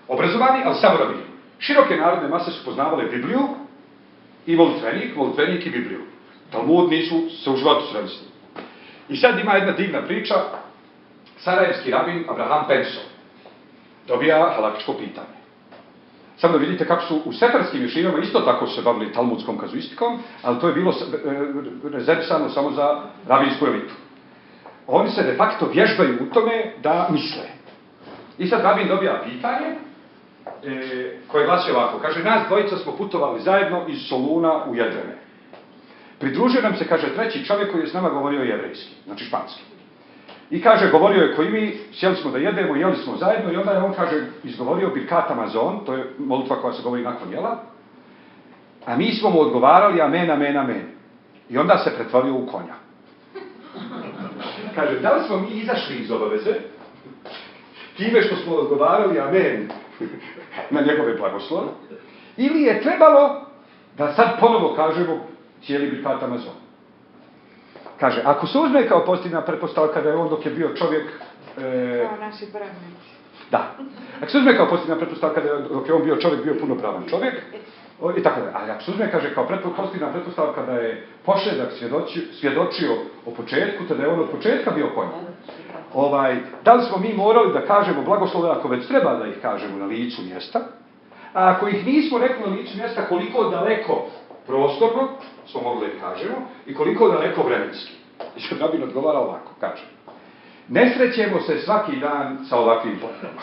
obrazovani, ali samo rabini. Široke narodne mase su poznavale Bibliju i molitvenik i Bibliju. Talmud nisu se u životu sreli s njim. I sad ima jedna divna priča. Sarajevski rabin Abraham Penso dobija halafičko pitanje. Samo da vidite kako su u sefarskim ješivama isto tako se bavili talmudskom kazuistikom, ali to je bilo rezervisano samo za rabinsku elitu. Oni se de facto vježbaju u tome da misle. I sad rabin dobija pitanje koje glasi ovako. Kaže, nas dvojica smo putovali zajedno iz Soluna u Jedrene. Pridružio nam se, kaže, treći čovjek koji je s nama govorio jevrejski, znači španski. I kaže, govorio je koji mi, sjeli smo da jedemo, jeli smo zajedno i onda je on, kaže, izgovorio Birkat Amazon, to je molitva koja se govori nakon jela, a mi smo mu odgovarali amen, amen, amen. I onda se pretvorio u konja. Kaže, da li smo mi izašli iz obaveze time što smo odgovarali amen na njegove blagoslove, ili je trebalo da sad ponovo kažemo cijeli Birkat Amazon. Kaže, ako se uzme kao pozitivna pretpostavka da je on dok je bio čovjek... Kao naši pravnici. Da. Ako se uzme kao pozitivna pretpostavka da je dok je on bio čovjek, bio punopravan čovjek, i tako da. Ali ako se uzme, kaže, kao pozitivna pretpostavka da je pošedak svjedočio o početku, tada je on od početka bio konj. Da li smo mi morali da kažemo blagoslove ako već treba da ih kažemo na licu mjesta, a ako ih nismo rekli na licu mjesta koliko daleko prostorno smo mogli da kažemo i koliko daleko vremenski. I što rabin odgovara ovako, kaže. Ne srećemo se svaki dan sa ovakvim potrebama.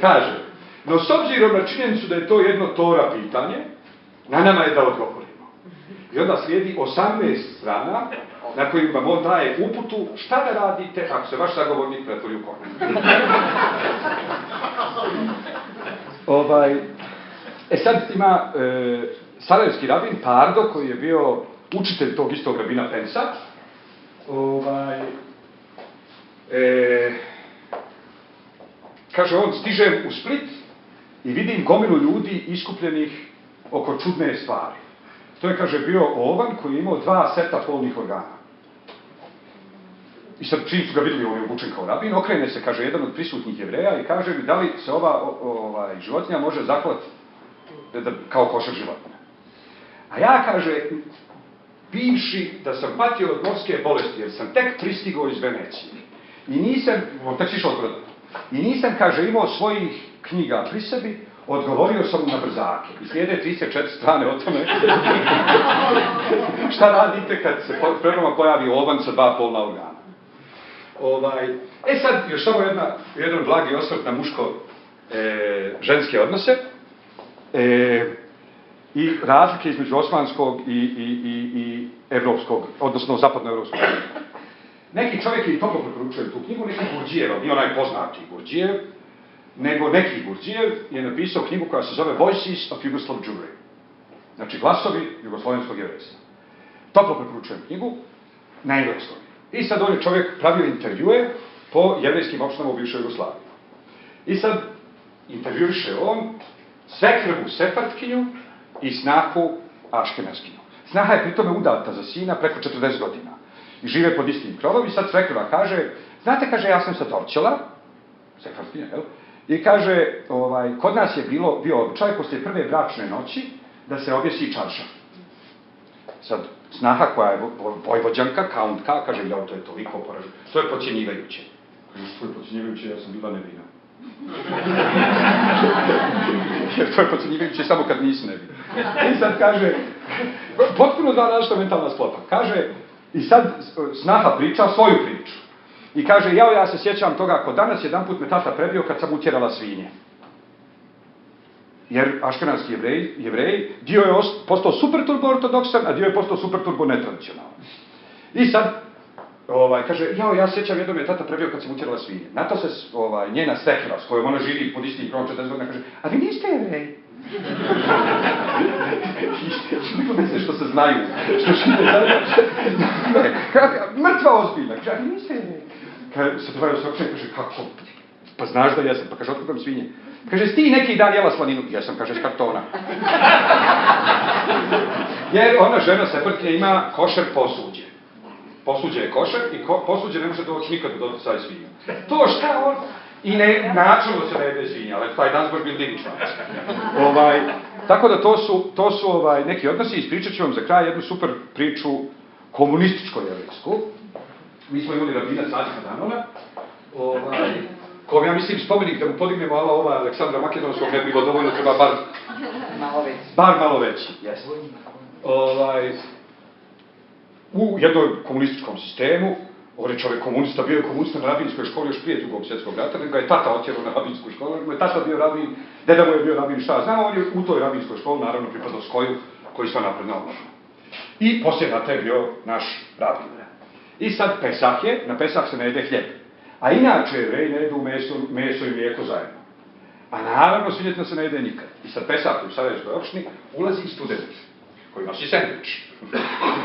Kaže, no s obzirom na činjenicu da je to jedno Tora pitanje, na nama je da odgovorimo. I onda slijedi 18 strana na kojim vam on daje uputu šta da radite ako se vaš zagovornik pretvori u konja. Sad ima sarajevski rabin Pardo, koji je bio učitelj tog istog rabina Pensa. Kaže, on stižem u Split i vidim gomilu ljudi iskupljenih oko čudne stvari. To je, kaže, bio ovan koji je imao 2 seta polnih organa. I sad čim su ga vidjeli ovaj obučen kao rabin, okrene se, kaže, jedan od prisutnih Jevreja i kaže mi da li se ova životinja može zaklati kao košer životinja. A ja, kaže, bivši da sam patio od morske bolesti, jer sam tek pristigao iz Venecije. I nisam, tek si išao od broda. I nisam, kaže, imao svojih knjiga pri sebi, odgovorio sam mu na brzake. I slijede 34 strane o tome. Šta radite kad se pred vama pojavi ovan sa 2 polna organa? Sad, još samo jedan blagi osvrt na muško-ženske odnose. I razlike između osmanskog i evropskog, odnosno zapadnoevropskog. Neki čovjek je toplo preporučio tu knjigu, neki Gurdjijev, nije onaj poznati Gurdjijev, nego neki Gurdjijev je napisao knjigu koja se zove Voices of Yugoslav Jewry. Znači, glasovi jugoslovenskog jevrejstva. Toplo preporučujem knjigu na engleskom. I sad on je čovjek pravio intervjue po jevrejskim opštinama u bivšoj Jugoslaviji. I sad intervjuiše on svekrvu Sefardkinju i snahu Aškenaskinju. Snaha je pritome udata za sina preko 40 godina. I žive pod istim krovom i sad svekrva kaže, znate, kaže, ja sam sa Dorćola, Sefardkinja, jel? I kaže, kod nas je bio običaj poslije prve bračne noći da se objesi čaršaf. Sad, snaha koja je vojvođanka, kauntka, kaže, ja, to je toliko poraženo. To je podcjenjivajuće. Kaže, to je podcjenjivajuće, ja sam bila nevina. Jer to je podcjenjivajuće samo kad nisi nevina. I sad kaže, potpuno dva različita mentalna sklopa. Kaže, i sad snaha priča svoju priču. I kaže, ja se sjećam toga, ako danas jedanput me tata prebio kad sam utjerala svinje. Jer aškenazski jevreji, dio je postao super turbo ortodoksan, a dio je postao super turbo netradicionalan. I sad, kaže, ja se sjećam jednom je tata prebio kad sam utjerala svinje. Na to se njena stekla, s kojom ona živi pod istim krovom 40 godina, kaže, a vi niste jevreji? Niko misle što se znaju, što žive zajedno. Mrtva ozbiljna, kaže, a vi niste jevreji? Kaže, se tovario se okreće, kaže, kako? Pa znaš da jesam, pa kaže, otkupam svinje. Kaže, si ti neki dan jela slaninu? Jesam, kaže, s kartona. Jer ona žena Sefardkinja ima košer posuđe. Posuđe je košer i posuđe ne može doći nikad do doticaj svinju. To šta on? I načelno se ne jede svinja, ali taj dan baš bil divničan. Tako da to su neki odnosi. Ispričat ću vam za kraj jednu super priču komunističko-jevrejsku. Mi smo imali rabina Sadika Danona, kom ja mislim spomenik da mu podignemo Aleksandra Makedonskog ne bi bilo dovoljno, treba bar malo veći. U jednom komunističkom sistemu, on je čovjek komunista, bio je komunista na rabinskoj školi još prije Drugog svjetskog rata, nego ga je tata otjerao na rabinsku školu, nego je tata bio rabin, deda mu je bio rabin, šta zna, on je u toj rabinskoj školi, naravno pripadao Skoju, koji sva napred naomašao. I poslije rata je bio naš rabin. I sad Pesah je, na Pesah se ne jede hljeb. A inače Jevreji ne jedu meso i mlijeko zajedno. A naravno svinjetina se ne jede nikad. I sad Pesah u Sarajevskoj opštini ulazi student koji nosi sendvič.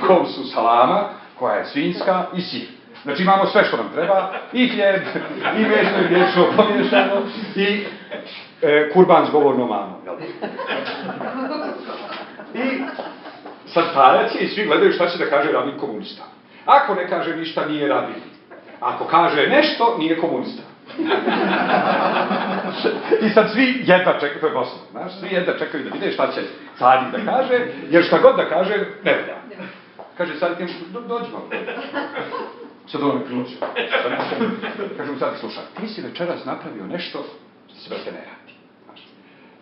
U kom su salama, koja je svinjska i sir. Znači imamo sve što nam treba, i hljeb, i meso i mliječno pomiješano, i kurban s govornom mamom. I sad parac je i svi gledaju šta će da kaže rabin komunista. Ako ne kaže ništa, nije rabin. Ako kaže nešto, nije komunista. I sad svi jedva čekaju, to je Bosna, znaš, svi jedva čekaju da vide šta će Sadik da kaže, jer šta god da kaže, ne valja. Kaže Sadik, dođi malo. Sad ono me prilučio. Kaže mu Sadik, slušaj, ti si večeras napravio nešto što se brate ne radi.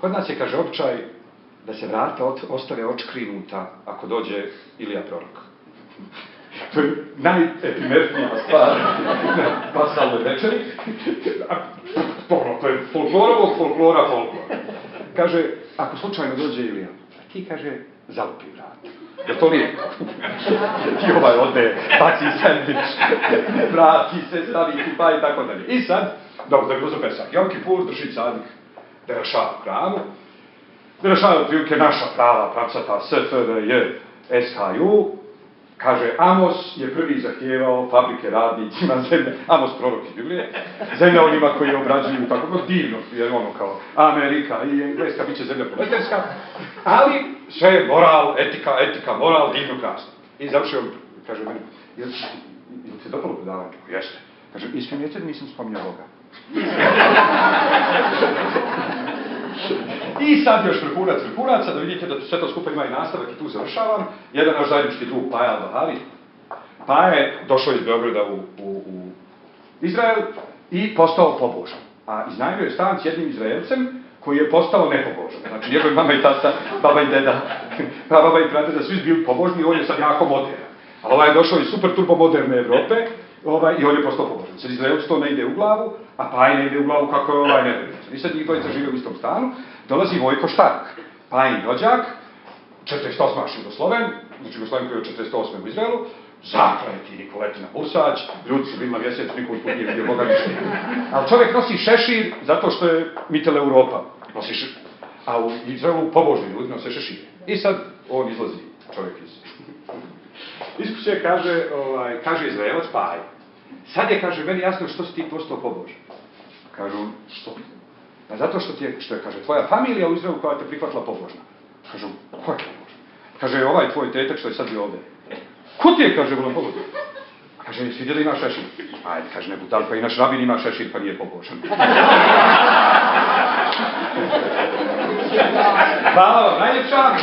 Kod nas je, kaže, običaj da se vrata ostave očkrinuta ako dođe Ilija Prorok. To je najepimertnija stvar na pasalnoj večeri. To je folklorovog folklora folklora. Kaže, ako slučajno dođe Ilija, ti, kaže, zalupi vrat. Je to lijepo? I ovaj ode, baci sandvič, vrati se, stavi kipa i tako dalje. I sad, dobro, da je bilo za Pesak. Jom Kipur drži cadik Derašava hranu. Derašava je otprilike naša prava, pravcata, SFRJ, SHU. Kaže, Amos je prvi zahtijevao fabrike radnicima zemlje, Amos prorok iz Biblije, zemlja onima koji obrađuju tako divno, jer ono kao Amerika i Engleska bit će zemlja proletarska, ali sve je moral, etika, moral, divno, krasno. I završio, kaže meni, jel ti dopalo predavanje? Jeste. Kaže, ismijete da nisam spominjao Boga. I sad još vrhunaca, da vidite da sve to skupa ima i nastavak i tu završavam. Jedan naš zajednički drug, Paja Al-Bahari. Paja je došao iz Beograda u Izrael i postao pobožan. A iznajmio je stan s jednim Izraelcem koji je postao nepobožan. Znači, njegovi mama i tata, baba i deda, baba i pradeda, svi su bili pobožni i on je sad jako moderan. Ali ovaj je došao iz super turbo moderne Evrope i on je postao pobožan. Sad Izraelcu to ne ide u glavu, a Paji ne ide u glavu kako je ovaj nevernica. I sad njih dvojica žive u istom stanu. Dolazi Vojko Štark, Pajin rođak, 48. Jugosloven, znači Jugosloven koji je 48. u Izraelu, zakleti Nikoletina Busać, ljudi su bili na mjesec, niko usput nije vidio Boga ništa. Ali čovjek nosi šešir zato što je Mitel Europa, nosi šešir. A u Izraelu pobožni ljudi nose šešire. I sad on izlazi, čovjek iz kuće, kaže Izraelac Paj. Sad je, kaže, meni jasno što si ti postao pobožan. Kažu, što? Pa zato što je, kaže, tvoja familija u Izraelu koja te prihvatila pobožna. Kažu, ko je pobožan? Kaže, ovaj tvoj tetak što je sad bio ovdje. Ko ti je, kaže, volim pobožan? Kaže, jesi vidjeli ima šešir? Ajde, kaže, ne budal, pa i naš rabin ima šešir, pa nije pobožan. Hvala vam, najljepša.